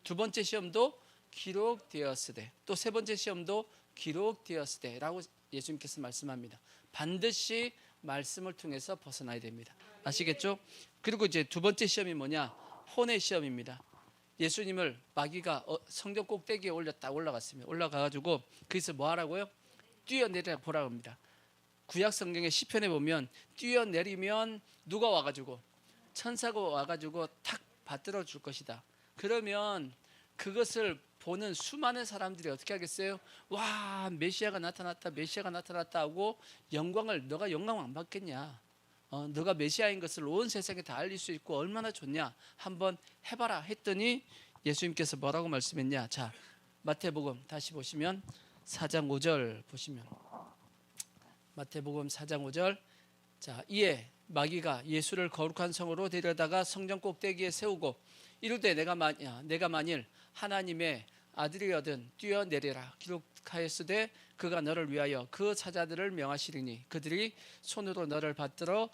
두 번째 시험도 기록되었으되, 또 세 번째 시험도 기록되었으되라고 예수님께서 말씀합니다. 반드시 말씀을 통해서 벗어나야 됩니다. 아시겠죠? 그리고 이제 두 번째 시험이 뭐냐? 혼의 시험입니다. 예수님을 마귀가 성전 꼭대기에 올라갔습니다. 올라가가지고 거기서 뭐 하라고요? 뛰어내려 보라고 합니다. 구약 성경의 시편에 보면 뛰어내리면 누가 와가지고 천사가 와가지고 탁 받들어 줄 것이다. 그러면 그것을 보는 수많은 사람들이 어떻게 하겠어요? 와, 메시아가 나타났다 하고 너가 영광 안 받겠냐? 너가 메시아인 것을 온 세상에 다 알릴 수 있고 얼마나 좋냐? 한번 해봐라 했더니 예수님께서 뭐라고 말씀했냐? 자, 마태복음 다시 보시면 4장 5절 보시면 마태복음 4장 5절. 자, 이에 마귀가 예수를 거룩한 성으로 데려다가 성전 꼭대기에 세우고 이르되 내가 만일 하나님의 아들이거든 뛰어내리라 기록하였으되 그가 너를 위하여 그 사자들을 명하시리니 그들이 손으로 너를 받들어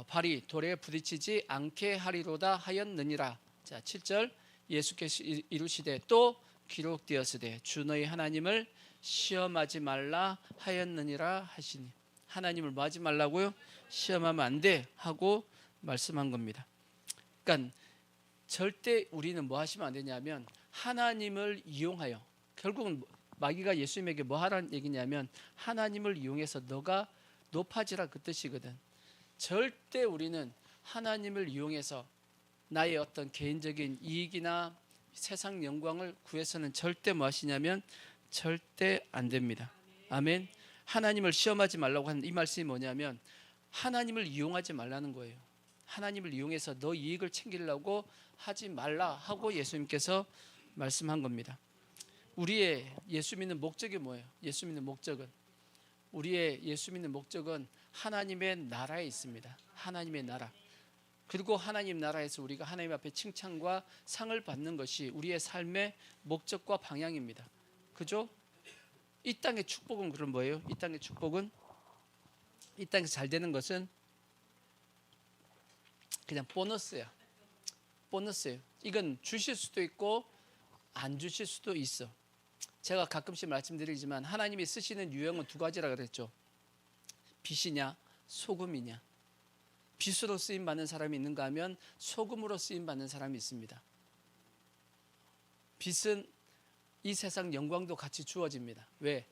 발이 돌에 부딪히지 않게 하리로다 하였느니라. 자, 7절 예수께서 이루시되 또 기록되었으되 주 너희 하나님을 시험하지 말라 하였느니라 하시니. 하나님을 뭐 하지 말라고요? 시험하면 안 돼 하고 말씀한 겁니다. 그러니까 절대 우리는 뭐 하시면 안 되냐면 하나님을 이용하여, 결국은 마귀가 예수님에게 뭐 하라는 얘기냐면 하나님을 이용해서 너가 높아지라 그 뜻이거든. 절대 우리는 하나님을 이용해서 나의 어떤 개인적인 이익이나 세상 영광을 구해서는 절대 뭐 하시냐면 절대 안 됩니다. 아멘. 하나님을 시험하지 말라고 하는 이 말씀이 뭐냐면 하나님을 이용하지 말라는 거예요. 하나님을 이용해서 너 이익을 챙기려고 하지 말라 하고 예수님께서 말씀한 겁니다. 우리의 예수 믿는 목적이 뭐예요? 예수 믿는 목적은, 우리의 예수 믿는 목적은 하나님의 나라에 있습니다. 하나님의 나라. 그리고 하나님 나라에서 우리가 하나님 앞에 칭찬과 상을 받는 것이 우리의 삶의 목적과 방향입니다. 그죠? 이 땅의 축복은 그럼 뭐예요? 이 땅의 축복은, 이 땅에서 잘 되는 것은 그냥 보너스야. 보너스예요. 이건 주실 수도 있고 안 주실 수도 있어. 제가 가끔씩 말씀드리지만 하나님이 쓰시는 유형은 두 가지라 그랬죠. 빛이냐 소금이냐. 빛으로 쓰임 받는 사람이 있는가 하면 소금으로 쓰임 받는 사람이 있습니다. 빛은 이 세상 영광도 같이 주어집니다. 왜?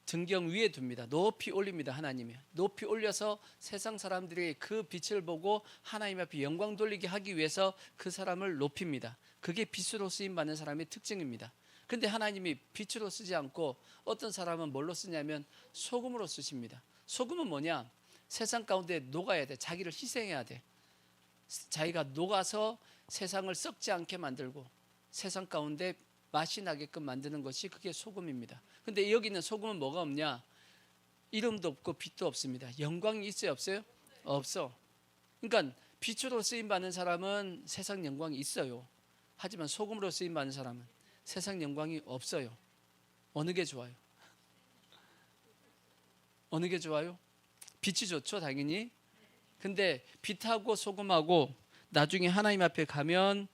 등경 위에 둡니다. 높이 올립니다. 하나님이 높이 올려서 세상 사람들이 그 빛을 보고 하나님 앞에 영광 돌리게 하기 위해서 그 사람을 높입니다. 그게 빛으로 쓰임 받는 사람의 특징입니다. 근데 하나님이 빛으로 쓰지 않고 어떤 사람은 뭘로 쓰냐면 소금으로 쓰십니다. 소금은 뭐냐? 세상 가운데 녹아야 돼. 자기를 희생해야 돼. 자기가 녹아서 세상을 썩지 않게 만들고 세상 가운데 맛이 나게끔 만드는 것이 그게 소금입니다. 근데 여기 있는 소금은 뭐가 없냐? 이름도 없고 빛도 없습니다. 영광이 있어요 없어요? 없어. 그러니까 빛으로 쓰임 받는 사람은 세상 영광이 있어요. 하지만 소금으로 쓰임 받는 사람은 세상 영광이 없어요. 어느 게 좋아요? 어느 게 좋아요? 빛이 좋죠 당연히. 근데 빛하고 소금하고 나중에 하나님 앞에 가면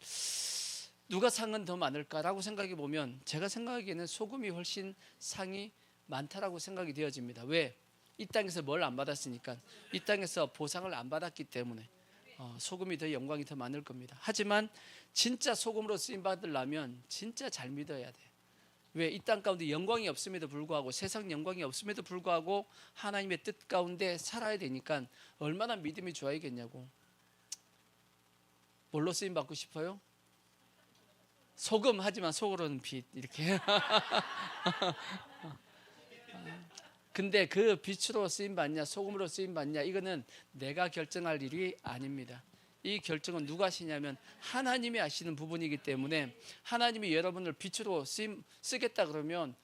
누가 상은 더 많을까라고 생각해 보면 제가 생각하기에는 소금이 훨씬 상이 많다라고 생각이 되어집니다. 왜? 이 땅에서 뭘 안 받았으니까. 이 땅에서 보상을 안 받았기 때문에 소금이 더 영광이 더 많을 겁니다. 하지만 진짜 소금으로 쓰임 받으려면 진짜 잘 믿어야 돼. 왜? 이 땅 가운데 영광이 없음에도 불구하고 세상 영광이 없음에도 불구하고 하나님의 뜻 가운데 살아야 되니까 얼마나 믿음이 좋아야겠냐고. 뭘로 쓰임 받고 싶어요? 소금. 하지만 속으로는 빛 이렇게. 근데 그 빛으로 쓰임 받냐 소금으로 쓰임 받냐 이거는 내가 결정할 일이 아닙니다. 이 결정은 누가 하시냐면 하나님이 하시는 부분이기 때문에 하나님이 여러분을 빛으로 쓰겠다 그러면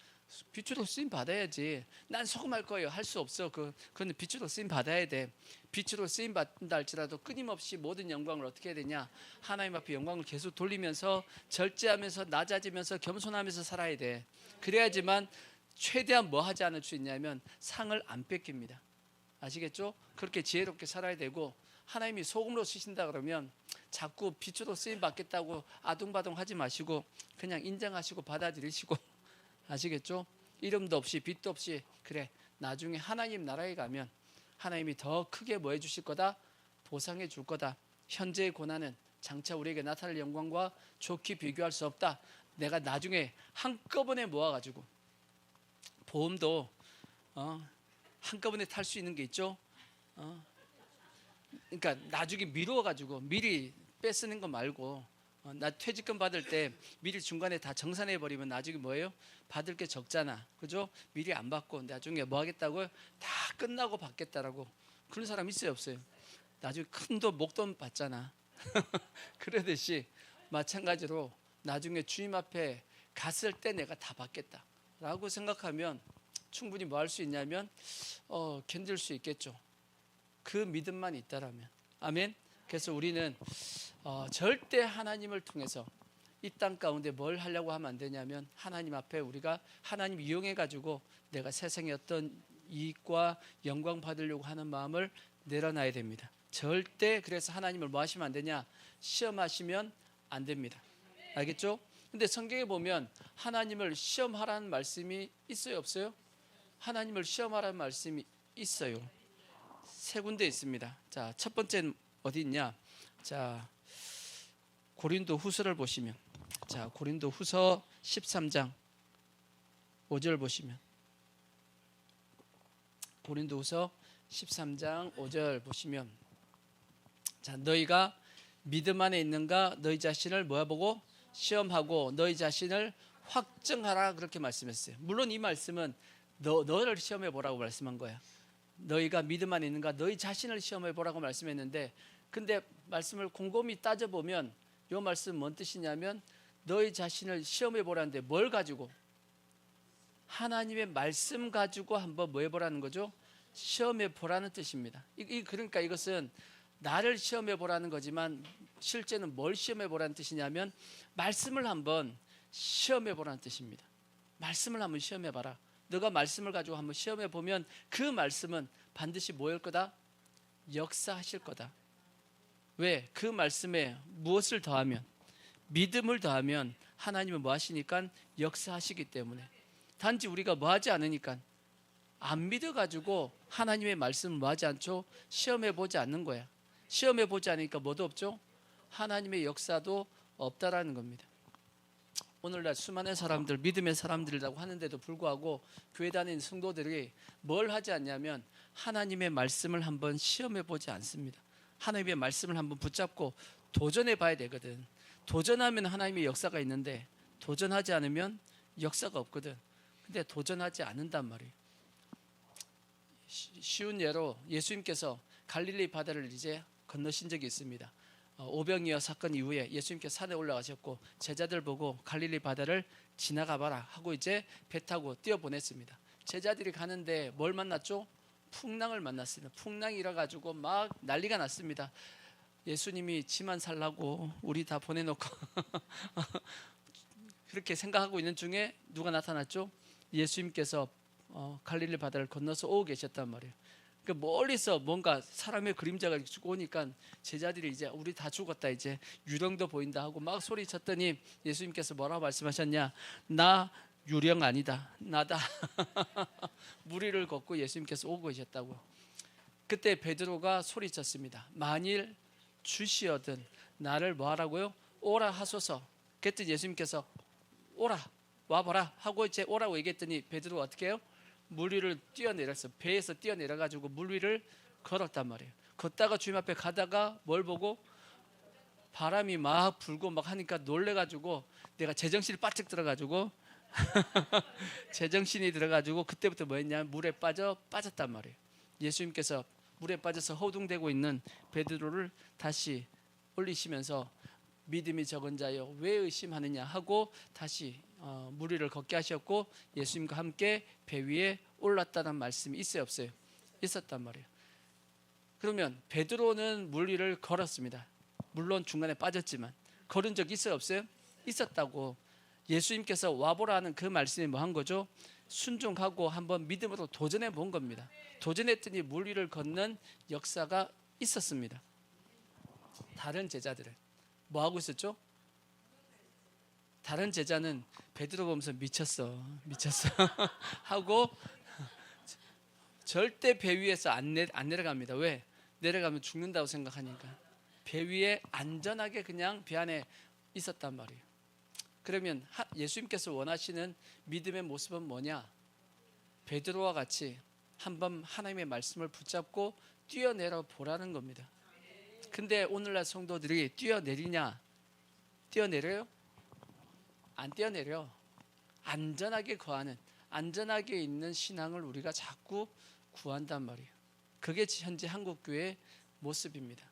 빛으로 쓰임 받아야지. 난 소금 할 거예요 할 수 없어. 그건 빛으로 쓰임 받아야 돼. 빛으로 쓰임 받는다 할지라도 끊임없이 모든 영광을 어떻게 해야 되냐? 하나님 앞에 영광을 계속 돌리면서 절제하면서 낮아지면서 겸손하면서 살아야 돼. 그래야지만 최대한 뭐 하지 않을 수 있냐면 상을 안 뺏깁니다. 아시겠죠? 그렇게 지혜롭게 살아야 되고 하나님이 소금으로 쓰신다 그러면 자꾸 빛으로 쓰임 받겠다고 아둥바둥 하지 마시고 그냥 인정하시고 받아들이시고 아시겠죠? 이름도 없이 빛도 없이 그래 나중에 하나님 나라에 가면 하나님이 더 크게 뭐 해주실 거다? 보상해 줄 거다. 현재의 고난은 장차 우리에게 나타날 영광과 좋게 비교할 수 없다. 내가 나중에 한꺼번에 모아가지고 보험도 한꺼번에 탈 수 있는 게 있죠. 그러니까 나중에 미루어가지고 미리 뺏는 거 말고 나 퇴직금 받을 때 미리 중간에 다 정산해 버리면 나중에 뭐예요? 받을 게 적잖아. 그죠? 미리 안 받고 나중에 뭐 하겠다고요? 다 끝나고 받겠다라고. 그런 사람 있어요 없어요? 나중에 큰 돈 목돈 받잖아. 그러듯이 마찬가지로 나중에 주님 앞에 갔을 때 내가 다 받겠다라고 생각하면 충분히 뭐 할 수 있냐면 견딜 수 있겠죠. 그 믿음만 있다라면. 아멘. 그래서 우리는 절대 하나님을 통해서 이 땅 가운데 뭘 하려고 하면 안 되냐면 하나님 앞에 우리가 하나님 이용해 가지고 내가 세상의 어떤 이익과 영광 받으려고 하는 마음을 내려놔야 됩니다. 절대 그래서 하나님을 뭐 하시면 안 되냐? 시험하시면 안 됩니다. 알겠죠? 근데 성경에 보면 하나님을 시험하라는 말씀이 있어요, 없어요? 하나님을 시험하라는 말씀이 있어요. 세 군데 있습니다. 자, 첫 번째는 어디 있냐? 자, 고린도 후서를 보시면, 자, 고린도 후서 13장 5절 보시면, 고린도 후서 13장 5절 보시면, 자, 너희가 믿음 안에 있는가 너희 자신을 뭐야 보고 시험하고 너희 자신을 확증하라, 그렇게 말씀했어요. 물론 이 말씀은 너를 시험해 보라고 말씀한 거야. 너희가 믿음 안에 있는가 너희 자신을 시험해 보라고 말씀했는데, 근데 말씀을 곰곰이 따져보면 이 말씀 뭔 뜻이냐면 너희 자신을 시험해 보라는데 뭘 가지고? 하나님의 말씀 가지고 한번 뭐 해보라는 거죠? 시험해 보라는 뜻입니다. 그러니까 이것은 나를 시험해 보라는 거지만 실제는 뭘 시험해 보라는 뜻이냐면 말씀을 한번 시험해 보라는 뜻입니다. 말씀을 한번 시험해 봐라. 너가 말씀을 가지고 한번 시험해 보면 그 말씀은 반드시 뭐일 거다? 역사하실 거다. 왜? 그 말씀에 무엇을 더하면, 믿음을 더하면 하나님은 뭐 하시니까 역사하시기 때문에, 단지 우리가 뭐 하지 않으니까, 안 믿어가지고 하나님의 말씀을 뭐 하지 않죠? 시험해 보지 않는 거야. 시험해 보지 않으니까 뭐도 없죠? 하나님의 역사도 없다라는 겁니다. 오늘날 수많은 사람들, 믿음의 사람들이라고 하는데도 불구하고 교회 다니는 성도들이 뭘 하지 않냐면 하나님의 말씀을 한번 시험해 보지 않습니다. 하나님의 말씀을 한번 붙잡고 도전해 봐야 되거든. 도전하면 하나님의 역사가 있는데 도전하지 않으면 역사가 없거든. 근데 도전하지 않는단 말이에요. 쉬운 예로 예수님께서 갈릴리 바다를 이제 건너신 적이 있습니다. 오병이어 사건 이후에 예수님께서 산에 올라가셨고 제자들 보고 갈릴리 바다를 지나가 봐라 하고 이제 배 타고 뛰어보냈습니다. 제자들이 가는데 뭘 만났죠? 풍랑을 만났습니다. 풍랑이 일어가지고 막 난리가 났습니다. 예수님이 지만 살라고 우리 다 보내놓고 그렇게 생각하고 있는 중에 누가 나타났죠? 예수님께서 갈릴리 바다를 건너서 오고 계셨단 말이에요. 그러니까 멀리서 뭔가 사람의 그림자가 오니까 제자들이 이제 우리 다 죽었다, 이제 유령도 보인다 하고 막 소리쳤더니 예수님께서 뭐라고 말씀하셨냐? 나 유령 아니다, 나다. 무리를 걷고 예수님께서 오고 계셨다고. 그때 베드로가 소리쳤습니다. 만일 주시어든 나를 뭐 하라고요? 오라 하소서. 그랬더니 예수님께서 오라, 와보라 하고 이제 오라고 얘기했더니 베드로가 어떻게 해요? 물 위를 뛰어내렸어. 배에서 뛰어내려가지고 물 위를 걸었단 말이에요. 걷다가 주님 앞에 가다가 뭘 보고? 바람이 막 불고 막 하니까 놀래가지고 내가 제정신이 바짝 들어가지고 제정신이 들어가지고 그때부터 뭐 했냐? 물에 빠졌단 말이에요. 예수님께서 물에 빠져서 허둥대고 있는 베드로를 다시 올리시면서 믿음이 적은 자여 왜 의심하느냐 하고 다시 물 위를 걷게 하셨고 예수님과 함께 배 위에 올랐다는 말씀이 있어요, 없어요? 있었단 말이에요. 그러면 베드로는 물 위를 걸었습니다. 물론 중간에 빠졌지만 걸은 적 있어요, 없어요? 있었다고. 예수님께서 와보라는 그 말씀이 뭐 한 거죠? 순종하고 한번 믿음으로 도전해 본 겁니다. 도전했더니 물 위를 걷는 역사가 있었습니다. 다른 제자들은 뭐 하고 있었죠? 다른 제자는 베드로 보면서 미쳤어 하고 절대 배 위에서 안 내려갑니다. 왜? 내려가면 죽는다고 생각하니까 배 위에 안전하게 그냥 배 안에 있었단 말이에요. 그러면 예수님께서 원하시는 믿음의 모습은 뭐냐? 베드로와 같이 한번 하나님의 말씀을 붙잡고 뛰어내려 보라는 겁니다. 근데 오늘날 성도들이 뛰어내리냐? 뛰어내려요? 안 뛰어내려. 안전하게 거하는, 안전하게 있는 신앙을 우리가 자꾸 구한단 말이에요. 그게 현재 한국교회의 모습입니다.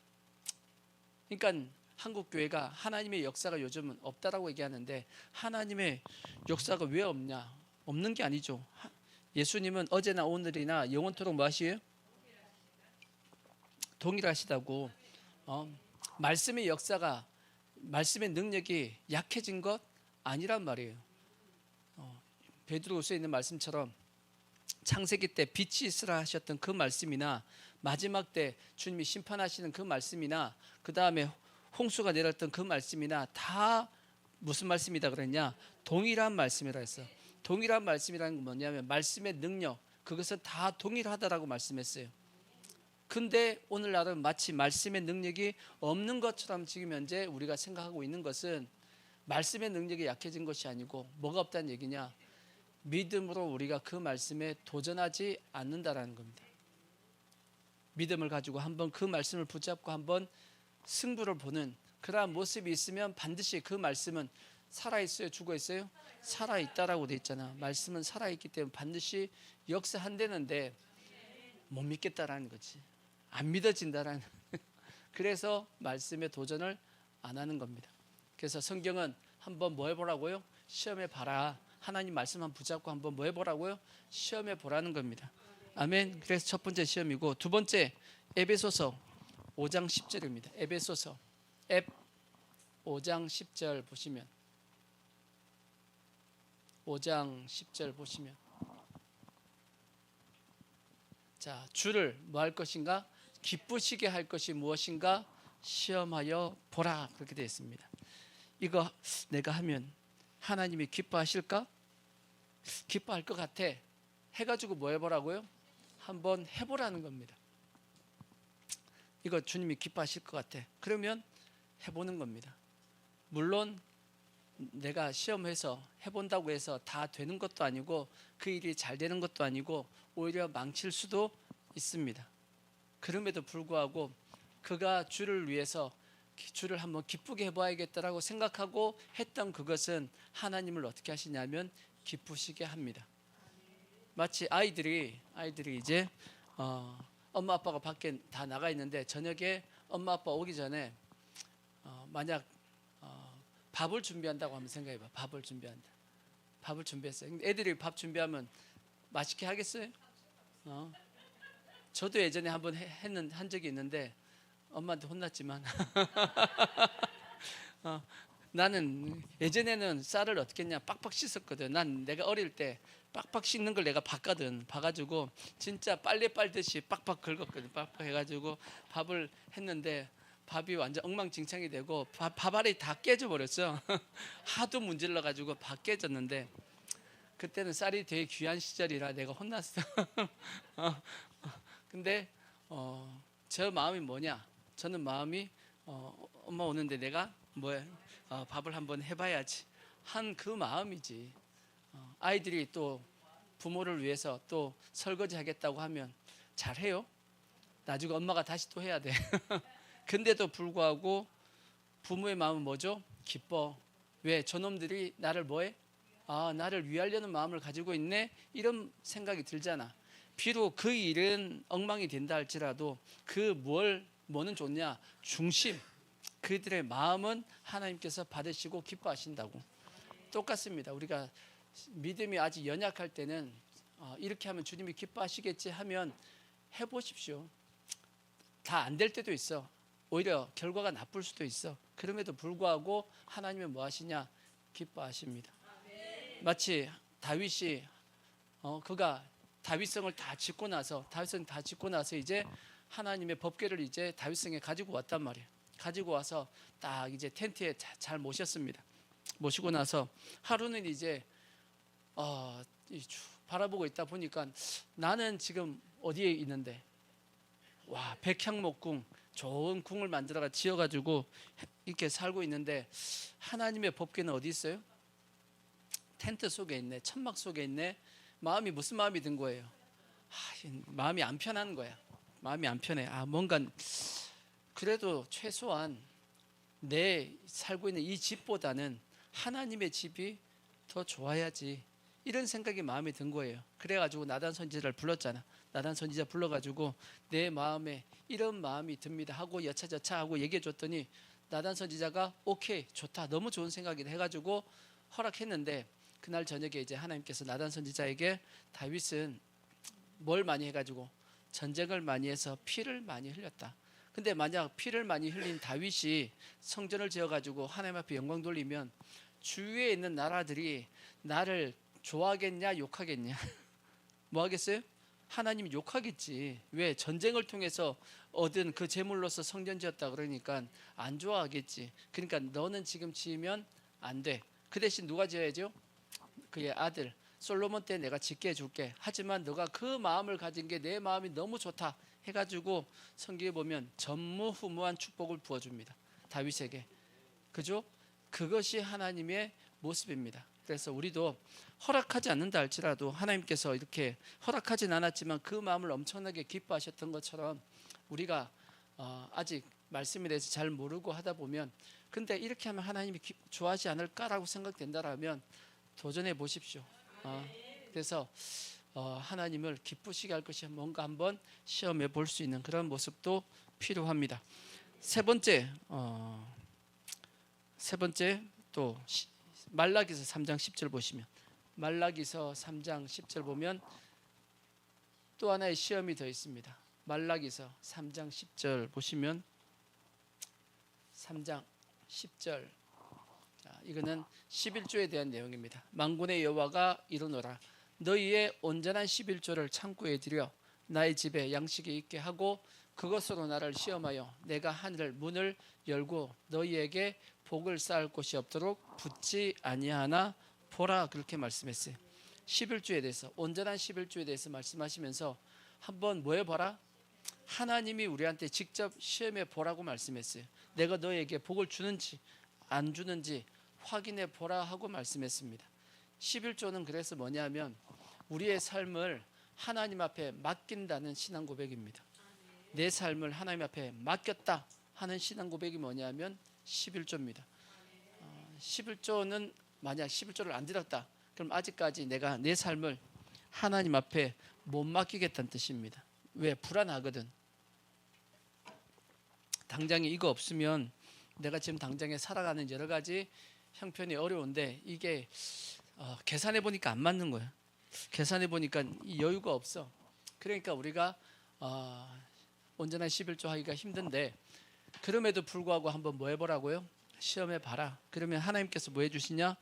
그러니까 한국교회가 하나님의 역사가 요즘은 없다라고 얘기하는데 하나님의 역사가 왜 없냐? 없는 게 아니죠. 예수님은 어제나 오늘이나 영원토록 뭐 하시에요? 동일하시다고. 말씀의 역사가, 말씀의 능력이 약해진 것 아니란 말이에요. 베드로후서에 있는 말씀처럼 창세기 때 빛이 있으라 하셨던 그 말씀이나 마지막 때 주님이 심판하시는 그 말씀이나 그 다음에 홍수가 내렸던 그 말씀이나 다 무슨 말씀이다 그랬냐? 동일한 말씀이라 했어. 동일한 말씀이라는 건 뭐냐면 말씀의 능력, 그것은 다 동일하다라고 말씀했어요. 근데 오늘날은 마치 말씀의 능력이 없는 것처럼 지금 현재 우리가 생각하고 있는 것은 말씀의 능력이 약해진 것이 아니고 뭐가 없다는 얘기냐? 믿음으로 우리가 그 말씀에 도전하지 않는다라는 겁니다. 믿음을 가지고 한번 그 말씀을 붙잡고 한번 승부를 보는 그러한 모습이 있으면 반드시 그 말씀은 살아있어요? 죽어있어요? 살아있다라고 돼 있잖아. 말씀은 살아있기 때문에 반드시 역사한다는데 못 믿겠다라는 거지. 안 믿어진다라는 그래서 말씀에 도전을 안 하는 겁니다. 그래서 성경은 한번 뭐 해보라고요? 시험해 봐라. 하나님 말씀만 붙잡고 한번 뭐 해보라고요? 시험해 보라는 겁니다. 아멘. 그래서 첫 번째 시험이고, 두 번째 에베소서 5장 10절입니다. 에베소서 5장 10절 보시면 5장 10절 보시면 자, 주를 뭐 할 것인가? 기쁘시게 할 것이 무엇인가? 시험하여 보라. 그렇게 되어 있습니다. 이거 내가 하면 하나님이 기뻐하실까? 기뻐할 것 같아. 해가지고 뭐 해보라고요? 한번 해보라는 겁니다. 이거 주님이 기뻐하실 것 같아. 그러면 해보는 겁니다. 물론 내가 시험해서 해본다고 해서 다 되는 것도 아니고 그 일이 잘 되는 것도 아니고 오히려 망칠 수도 있습니다. 그럼에도 불구하고 그가 주를 위해서 주를 한번 기쁘게 해봐야겠다라고 생각하고 했던 그것은 하나님을 어떻게 하시냐면 기쁘시게 합니다. 마치 아이들이 이제 엄마 아빠가 밖에 다 나가 있는데 저녁에 엄마 아빠 오기 전에 만약 밥을 준비한다고 한번 생각해봐. 밥을 준비한다. 밥을 준비했어요. 애들이 밥 준비하면 맛있게 하겠어요? 저도 예전에 한번 한 적이 있는데 엄마한테 혼났지만 나는 예전에는 쌀을 어떻게 했냐 빡빡 씻었거든. 난 내가 어릴 때 빡빡 씻는 걸 내가 봤거든. 봐가지고 진짜 빨래 빨듯이 빡빡 긁었거든. 빡빡 해가지고 밥을 했는데 밥이 완전 엉망진창이 되고 밥알이 다 깨져버렸어. 하도 문질러가지고 밥 깨졌는데 그때는 쌀이 되게 귀한 시절이라 내가 혼났어. 근데 저 마음이 뭐냐? 저는 마음이 엄마 오는데 내가 뭐야 밥을 한번 해봐야지 한 그 마음이지. 아이들이 또 부모를 위해서 또 설거지 하겠다고 하면 잘해요. 나중에 엄마가 다시 또 해야 돼. 근데도 불구하고 부모의 마음은 뭐죠? 기뻐. 왜? 저놈들이 나를 뭐해? 나를 위하려는 마음을 가지고 있네. 이런 생각이 들잖아. 비록 그 일은 엉망이 된다 할지라도 그 뭐는 좋냐? 중심. 그들의 마음은 하나님께서 받으시고 기뻐하신다고. 똑같습니다. 우리가 믿음이 아직 연약할 때는 이렇게 하면 주님이 기뻐하시겠지 하면 해보십시오. 다 안 될 때도 있어. 오히려 결과가 나쁠 수도 있어. 그럼에도 불구하고 하나님은 뭐 하시냐? 기뻐하십니다. 마치 다윗이 그가 다윗성을 다 짓고 나서 이제 하나님의 법궤를 이제 다윗성에 가지고 왔단 말이에요. 가지고 와서 딱 이제 텐트에 잘 모셨습니다. 모시고 나서 하루는 이제 바라보고 있다 보니까 나는 지금 어디에 있는데 와 백향목궁 좋은 궁을 만들어가 지어가지고 이렇게 살고 있는데 하나님의 법궤는 어디 있어요? 텐트 속에 있네. 천막 속에 있네. 마음이 무슨 마음이 든 거예요? 마음이 안 편한 거야. 마음이 안 편해. 뭔가 그래도 최소한 내 살고 있는 이 집보다는 하나님의 집이 더 좋아야지. 이런 생각이 마음에 든 거예요. 그래가지고 나단 선지자를 불렀잖아. 나단 선지자 불러가지고 내 마음에 이런 마음이 듭니다 하고 여차저차 하고 얘기해 줬더니 나단 선지자가 오케이 좋다 너무 좋은 생각이다 해가지고 허락했는데 그날 저녁에 이제 하나님께서 나단 선지자에게 다윗은 뭘 많이 해가지고 전쟁을 많이 해서 피를 많이 흘렸다. 근데 만약 피를 많이 흘린 다윗이 성전을 지어가지고 하나님 앞에 영광 돌리면 주위에 있는 나라들이 나를 좋아하겠냐 욕하겠냐? 뭐 하겠어요? 하나님이 욕하겠지. 왜? 전쟁을 통해서 얻은 그 재물로서 성전 지었다 그러니까 안 좋아하겠지. 그러니까 너는 지금 지으면 안 돼. 그 대신 누가 지어야죠? 그의 아들 솔로몬 때 내가 짓게 해줄게. 하지만 너가 그 마음을 가진 게 내 마음이 너무 좋다 해가지고 성경에 보면 전무후무한 축복을 부어줍니다. 다윗에게. 그죠? 그것이 하나님의 모습입니다. 그래서 우리도 허락하지 않는다 할지라도 하나님께서 이렇게 허락하진 않았지만 그 마음을 엄청나게 기뻐하셨던 것처럼 우리가 아직 말씀에 대해서 잘 모르고 하다 보면 근데 이렇게 하면 하나님이 좋아하지 않을까라고 생각된다라면 도전해 보십시오. 그래서 하나님을 기쁘시게 할 것이 뭔가 한번 시험해 볼 수 있는 그런 모습도 필요합니다. 세 번째 또 말라기서 3장 10절 보시면 말라기서 3장 10절 보면 또 하나의 시험이 더 있습니다. 말라기서 3장 10절 보시면 3장 10절 이거는 11조에 대한 내용입니다. 만군의 여호와가 이르노라 너희의 온전한 11조를 창고에 들여 나의 집에 양식이 있게 하고 그것으로 나를 시험하여 내가 하늘 문을 열고 너희에게 복을 쌓을 곳이 없도록 붙지 아니하나 보라 그렇게 말씀했어요. 11조에 대해서 온전한 11조에 대해서 말씀하시면서 한번 뭐 해봐라? 하나님이 우리한테 직접 시험해 보라고 말씀했어요. 내가 너희에게 복을 주는지 안 주는지 확인해 보라 하고 말씀했습니다. 11조는 그래서 뭐냐면 우리의 삶을 하나님 앞에 맡긴다는 신앙 고백입니다. 내 삶을 하나님 앞에 맡겼다 하는 신앙 고백이 뭐냐면 11조입니다. 11조는 만약 11조를 안 드렸다 그럼 아직까지 내가 내 삶을 하나님 앞에 못 맡기겠다는 뜻입니다. 왜? 불안하거든. 당장에 이거 없으면 내가 지금 당장에 살아가는 여러 가지 형편이 어려운데 이게 계산해 보니까 안 맞는 거야. 계산해 보니까 여유가 없어. 그러니까 우리가 온전한 11조 하기가 힘든데 그럼에도 불구하고 한번 뭐 해보라고요? 시험해 봐라. 그러면 하나님께서 뭐 해주시냐?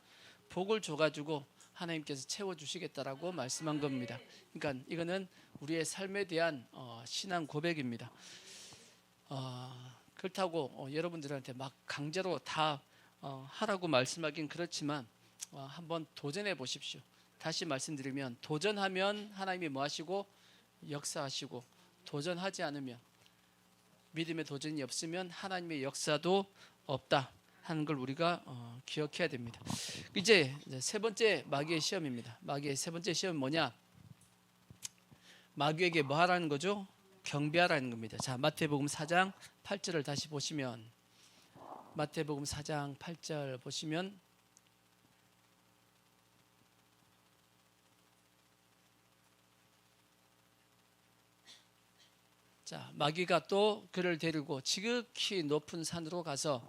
복을 줘가지고 하나님께서 채워주시겠다라고 말씀한 겁니다. 그러니까 이거는 우리의 삶에 대한 신앙 고백입니다. 그렇다고 여러분들한테 막 강제로 다 하라고 말씀하긴 그렇지만 한번 도전해 보십시오. 다시 말씀드리면 도전하면 하나님이 뭐 하시고 역사하시고 도전하지 않으면 믿음의 도전이 없으면 하나님의 역사도 없다 하는 걸 우리가 기억해야 됩니다. 이제 세 번째 마귀의 시험입니다. 마귀의 세 번째 시험은 뭐냐? 마귀에게 뭐 하라는 거죠? 경배하라는 겁니다. 자, 마태복음 4장 8절을 다시 보시면 마태복음 4장 8절 보시면 자, 마귀가 또 그를 데리고 지극히 높은 산으로 가서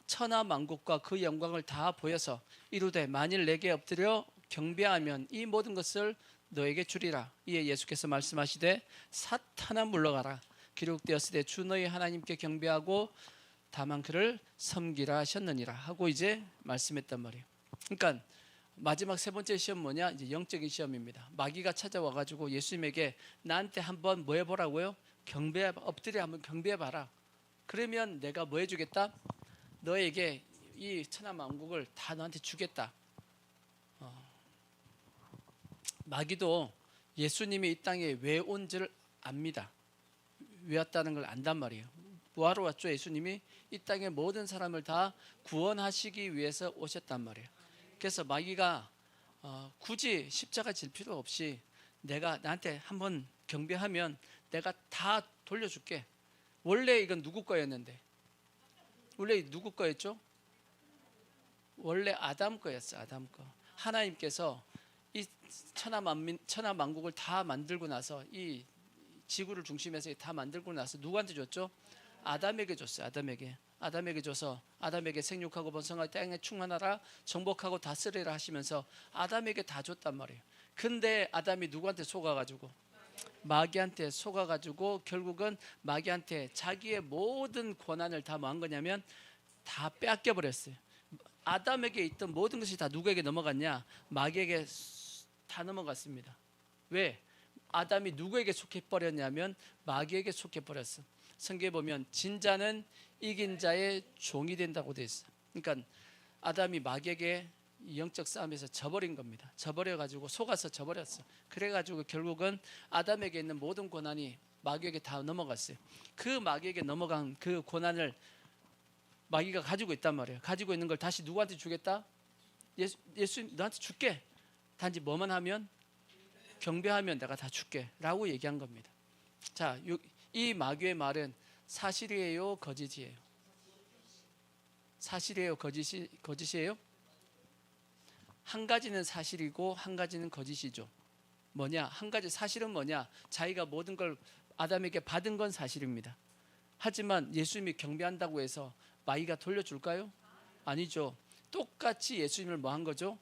천하 만국과 그 영광을 다 보여서 이르되 만일 내게 엎드려 경배하면 이 모든 것을 너에게 주리라. 이에 예수께서 말씀하시되 사탄아 물러가라. 기록되었으되 주 너희 하나님께 경배하고 다만 그를 섬기라 하셨느니라 하고 이제 말씀했단 말이에요. 그러니까 마지막 세 번째 시험 뭐냐? 이제 영적인 시험입니다. 마귀가 찾아와 가지고 예수님에게 나한테 한번 뭐 해보라고요? 엎드려 한번 경배해봐라. 그러면 내가 뭐 해주겠다? 너에게 이 천하 만국을 다 너한테 주겠다. 마귀도 예수님이 이 땅에 왜 온지를 압니다. 왜 왔다는 걸 안단 말이에요. 뭐하러 왔죠? 예수님이 이 땅의 모든 사람을 다 구원하시기 위해서 오셨단 말이에요. 그래서 마귀가 굳이 십자가 질 필요 없이 내가 나한테 한번 경배하면 내가 다 돌려줄게. 원래 이건 누구 거였는데? 원래 누구 거였죠? 원래 아담 거였어. 아담 거. 하나님께서 이 천하 만국을 다 만들고 나서 이 지구를 중심해서 다 만들고 나서 누구한테 줬죠? 아담에게 줬어요. 아담에게 줘서 아담에게 생육하고 번성하고 땅에 충만하라 정복하고 다스리라 하시면서 아담에게 다 줬단 말이에요. 근데 아담이 누구한테 속아가지고 마귀한테 속아가지고 결국은 마귀한테 자기의 모든 권한을 다 뭐 한 거냐면 다 빼앗겨 버렸어요. 아담에게 있던 모든 것이 다 누구에게 넘어갔냐? 마귀에게 다 넘어갔습니다. 왜? 아담이 누구에게 속해 버렸냐면 마귀에게 속해 버렸어. 성경에 보면 진자는 이긴 자의 종이 된다고 돼 있어. 그러니까 아담이 마귀에게 영적 싸움에서 져버린 겁니다. 져버려가지고 속아서 져버렸어. 그래가지고 결국은 아담에게 있는 모든 고난이 마귀에게 다 넘어갔어요. 그 마귀에게 넘어간 그 고난을 마귀가 가지고 있단 말이에요. 가지고 있는 걸 다시 누구한테 주겠다? 예수 너한테 줄게. 단지 뭐만 하면, 경배하면 내가 다 줄게 라고 얘기한 겁니다. 자, 이 마귀의 말은 사실이에요, 거짓이에요? 사실이에요, 거짓이에요? 한 가지는 사실이고 한 가지는 거짓이죠. 뭐냐? 한 가지 사실은 뭐냐? 자기가 모든 걸 아담에게 받은 건 사실입니다. 하지만 예수님이 경배한다고 해서 마귀가 돌려줄까요? 아니죠. 똑같이 예수님을 뭐 한 거죠?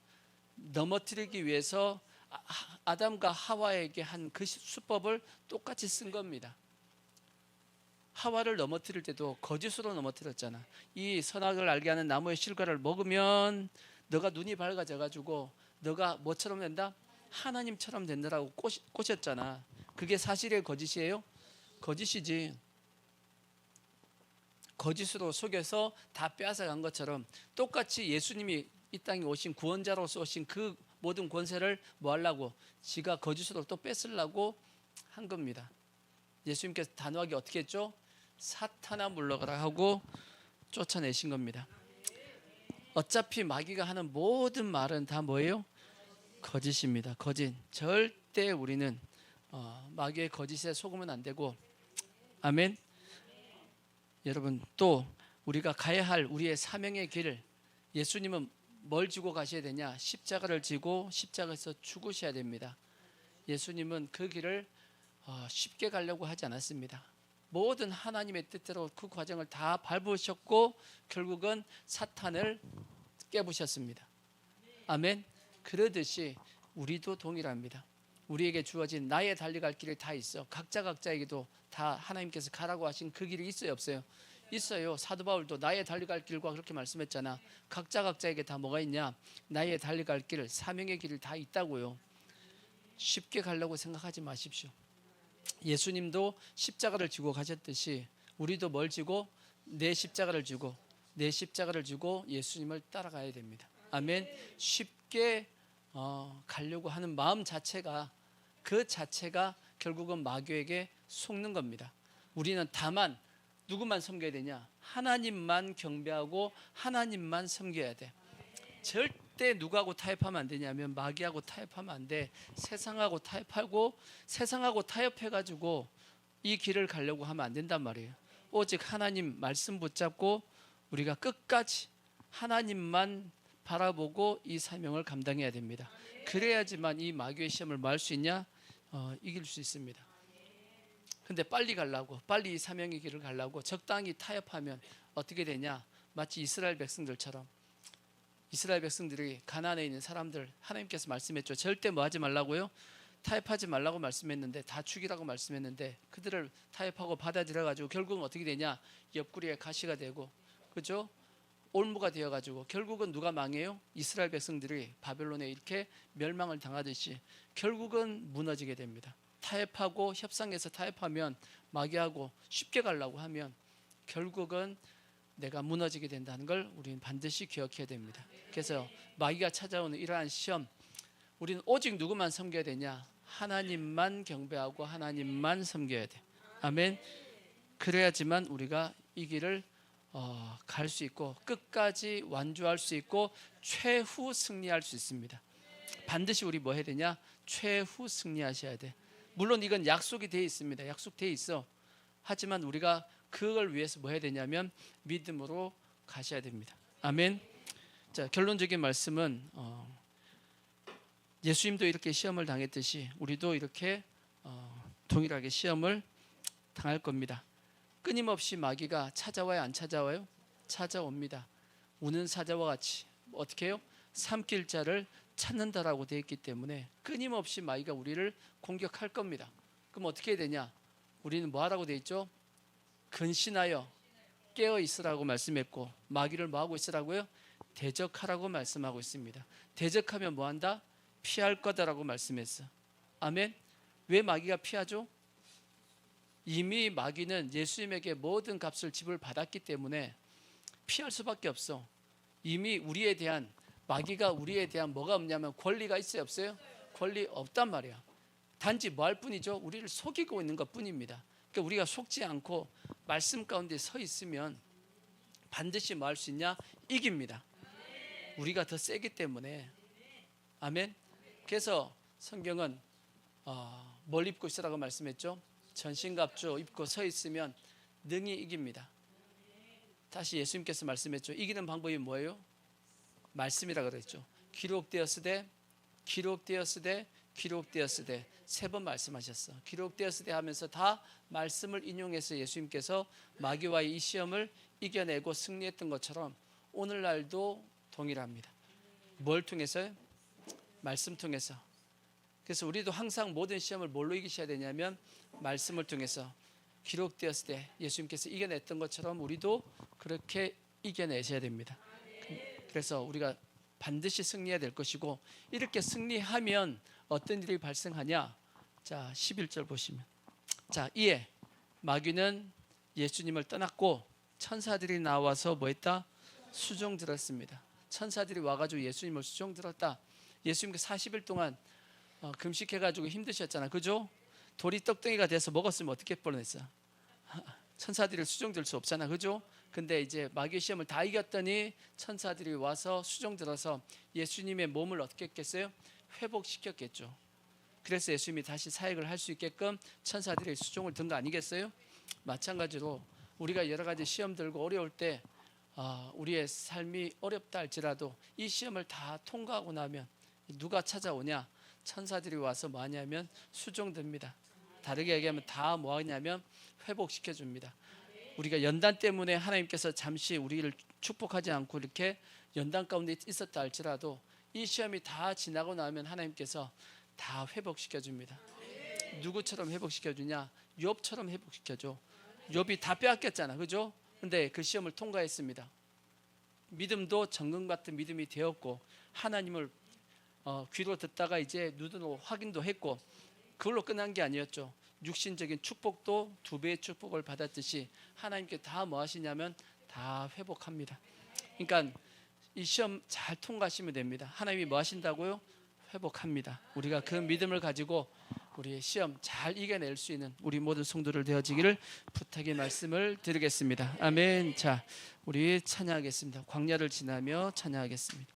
넘어뜨리기 위해서 아담과 하와에게 한 그 수법을 똑같이 쓴 겁니다. 하와를 넘어뜨릴 때도 거짓으로 넘어뜨렸잖아. 이 선악을 알게 하는 나무의 실과를 먹으면 너가 눈이 밝아져 가지고 너가 뭐처럼 된다? 하나님처럼 된다라고 꼬셨잖아. 그게 사실이에요, 거짓이에요? 거짓이지. 거짓으로 속여서 다 빼앗아간 것처럼 똑같이 예수님이 이 땅에 오신 구원자로서 오신 그 모든 권세를 뭐 하려고? 지가 거짓으로 또 뺏으려고 한 겁니다. 예수님께서 단호하게 어떻게 했죠? 사탄아 물러가라 하고 쫓아내신 겁니다. 어차피 마귀가 하는 모든 말은 다 뭐예요? 거짓입니다. 거짓. 절대 우리는 마귀의 거짓에 속으면 안 되고, 아멘. 여러분, 또 우리가 가야 할 우리의 사명의 길을, 예수님은 뭘 지고 가셔야 되냐? 십자가를 지고 십자가에서 죽으셔야 됩니다. 예수님은 그 길을 쉽게 가려고 하지 않았습니다. 모든 하나님의 뜻대로 그 과정을 다 밟으셨고 결국은 사탄을 깨부셨습니다. 아멘. 그러듯이 우리도 동일합니다. 우리에게 주어진 나의 달려갈 길이 다 있어. 각자에게도 다 하나님께서 가라고 하신 그 길이 있어요, 없어요? 있어요. 사도 바울도 나의 달려갈 길과 그렇게 말씀했잖아. 각자에게 다 뭐가 있냐? 나의 달려갈 길, 사명의 길이 다 있다고요. 쉽게 가려고 생각하지 마십시오. 예수님도 십자가를 지고 가셨듯이 우리도 뭘 지고? 내 십자가를 지고 예수님을 따라가야 됩니다. 아멘. 쉽게 가려고 하는 마음 자체가, 그 자체가 결국은 마귀에게 속는 겁니다. 우리는 다만 누구만 섬겨야 되냐? 하나님만 경배하고 하나님만 섬겨야 돼. 절대 누구하고 타협하면 안 되냐면 마귀하고 타협하면 안 돼. 세상하고 타협해가지고 이 길을 가려고 하면 안 된단 말이에요. 오직 하나님 말씀 붙잡고 우리가 끝까지 하나님만 바라보고 이 사명을 감당해야 됩니다. 그래야지만 이 마귀의 시험을 뭐 할 수 있냐? 이길 수 있습니다. 근데 빨리 이 사명의 길을 가려고 적당히 타협하면 어떻게 되냐? 마치 이스라엘 백성들처럼, 이스라엘 백성들이 가나안에 있는 사람들, 하나님께서 말씀했죠. 절대 뭐 하지 말라고요? 타협하지 말라고 말씀했는데, 다 죽이라고 말씀했는데 그들을 타협하고 받아들여가지고 결국은 어떻게 되냐? 옆구리에 가시가 되고, 그죠? 올무가 되어가지고 결국은 누가 망해요? 이스라엘 백성들이 바벨론에 이렇게 멸망을 당하듯이 결국은 무너지게 됩니다. 타협하고 협상해서 타협하면, 마귀하고 쉽게 가려고 하면 결국은 내가 무너지게 된다는 걸 우리는 반드시 기억해야 됩니다. 그래서 마귀가 찾아오는 이러한 시험, 우리는 오직 누구만 섬겨야 되냐? 하나님만 경배하고 하나님만 섬겨야 돼. 아멘. 그래야지만 우리가 이 길을 갈 수 있고 끝까지 완주할 수 있고 최후 승리할 수 있습니다. 반드시 우리 뭐 해야 되냐? 최후 승리하셔야 돼. 물론 이건 약속이 돼 있습니다. 약속돼 있어. 하지만 우리가 그걸 위해서 뭐 해야 되냐면 믿음으로 가셔야 됩니다. 아멘. 자, 결론적인 말씀은 예수님도 이렇게 시험을 당했듯이 우리도 이렇게 동일하게 시험을 당할 겁니다. 끊임없이 마귀가 찾아와요, 안 찾아와요? 찾아옵니다. 우는 사자와 같이 어떻게 해요? 삼킬 자를 찾는다라고 되어 있기 때문에 끊임없이 마귀가 우리를 공격할 겁니다. 그럼 어떻게 해야 되냐? 우리는 뭐 하라고 되어 있죠? 근신하여 깨어 있으라고 말씀했고, 마귀를 뭐 하고 있으라고요? 대적하라고 말씀하고 있습니다. 대적하면 뭐 한다? 피할 거다라고 말씀했어. 아멘. 왜 마귀가 피하죠? 이미 마귀는 예수님에게 모든 값을 지불받았기 때문에 피할 수밖에 없어. 이미 우리에 대한, 마귀가 우리에 대한 뭐가 없냐면 권리가 있어요, 없어요? 권리 없단 말이야. 단지 뭐 할 뿐이죠? 우리를 속이고 있는 것 뿐입니다. 그러니까 우리가 속지 않고 말씀 가운데 서 있으면 반드시 뭐 할 수 있냐? 이깁니다. 우리가 더 세기 때문에. 아멘. 그래서 성경은 뭘 입고 있으라고 말씀했죠? 전신갑주 입고 서 있으면 능히 이깁니다. 다시 예수님께서 말씀했죠. 이기는 방법이 뭐예요? 말씀이라 그랬죠. 기록되었으되 기록되었으되 기록되었으되 3번 말씀하셨어. 기록되었으되 하면서 다 말씀을 인용해서 예수님께서 마귀와의 이 시험을 이겨내고 승리했던 것처럼 오늘날도 동일합니다. 뭘 통해서요? 말씀 통해서. 그래서 우리도 항상 모든 시험을 뭘로 이기셔야 되냐면 말씀을 통해서. 기록되었을 때 예수님께서 이겨냈던 것처럼 우리도 그렇게 이겨내셔야 됩니다. 그래서 우리가 반드시 승리해야 될 것이고, 이렇게 승리하면 어떤 일이 발생하냐? 자, 11절 보시면, 자, 이에 마귀는 예수님을 떠났고 천사들이 나와서 뭐 했다? 수종 들었습니다. 천사들이 와가지고 예수님을 수종 들었다. 예수님께서 40일 동안 금식해가지고 힘드셨잖아, 그죠? 돌이 떡덩이가 돼서 먹었으면 어떻게 뻔했어? 천사들이 수종들 수 없잖아, 그죠? 근데 이제 마귀의 시험을 다 이겼더니 천사들이 와서 수종 들어서 예수님의 몸을 어떻게 했겠어요? 회복시켰겠죠. 그래서 예수님이 다시 사역을 할 수 있게끔 천사들이 수종을 든 거 아니겠어요? 마찬가지로 우리가 여러 가지 시험 들고 어려울 때 우리의 삶이 어렵다 할지라도 이 시험을 다 통과하고 나면 누가 찾아오냐? 천사들이 와서 뭐 하냐면 수종듭니다. 다르게 얘기하면 다 뭐 하냐면 회복시켜 줍니다. 우리가 연단 때문에 하나님께서 잠시 우리를 축복하지 않고 이렇게 연단 가운데 있었다 할지라도 이 시험이 다 지나고 나면 하나님께서 다 회복시켜 줍니다. 누구처럼 회복시켜 주냐? 욥처럼 회복시켜 줘. 욥이 다 빼앗겼잖아, 그죠? 근데 그 시험을 통과했습니다. 믿음도 정금 같은 믿음이 되었고, 하나님을 귀로 듣다가 이제 눈으로 확인도 했고, 그걸로 끝난 게 아니었죠. 육신적인 축복도 2배의 축복을 받았듯이 하나님께 다 뭐 하시냐면 다 회복합니다. 그러니까 이 시험 잘 통과하시면 됩니다. 하나님이 뭐 하신다고요? 회복합니다. 우리가 그 믿음을 가지고 우리의 시험 잘 이겨낼 수 있는 우리 모든 성도들 되어지기를 부탁의 말씀을 드리겠습니다. 아멘. 자, 우리 찬양하겠습니다. 광야를 지나며 찬양하겠습니다.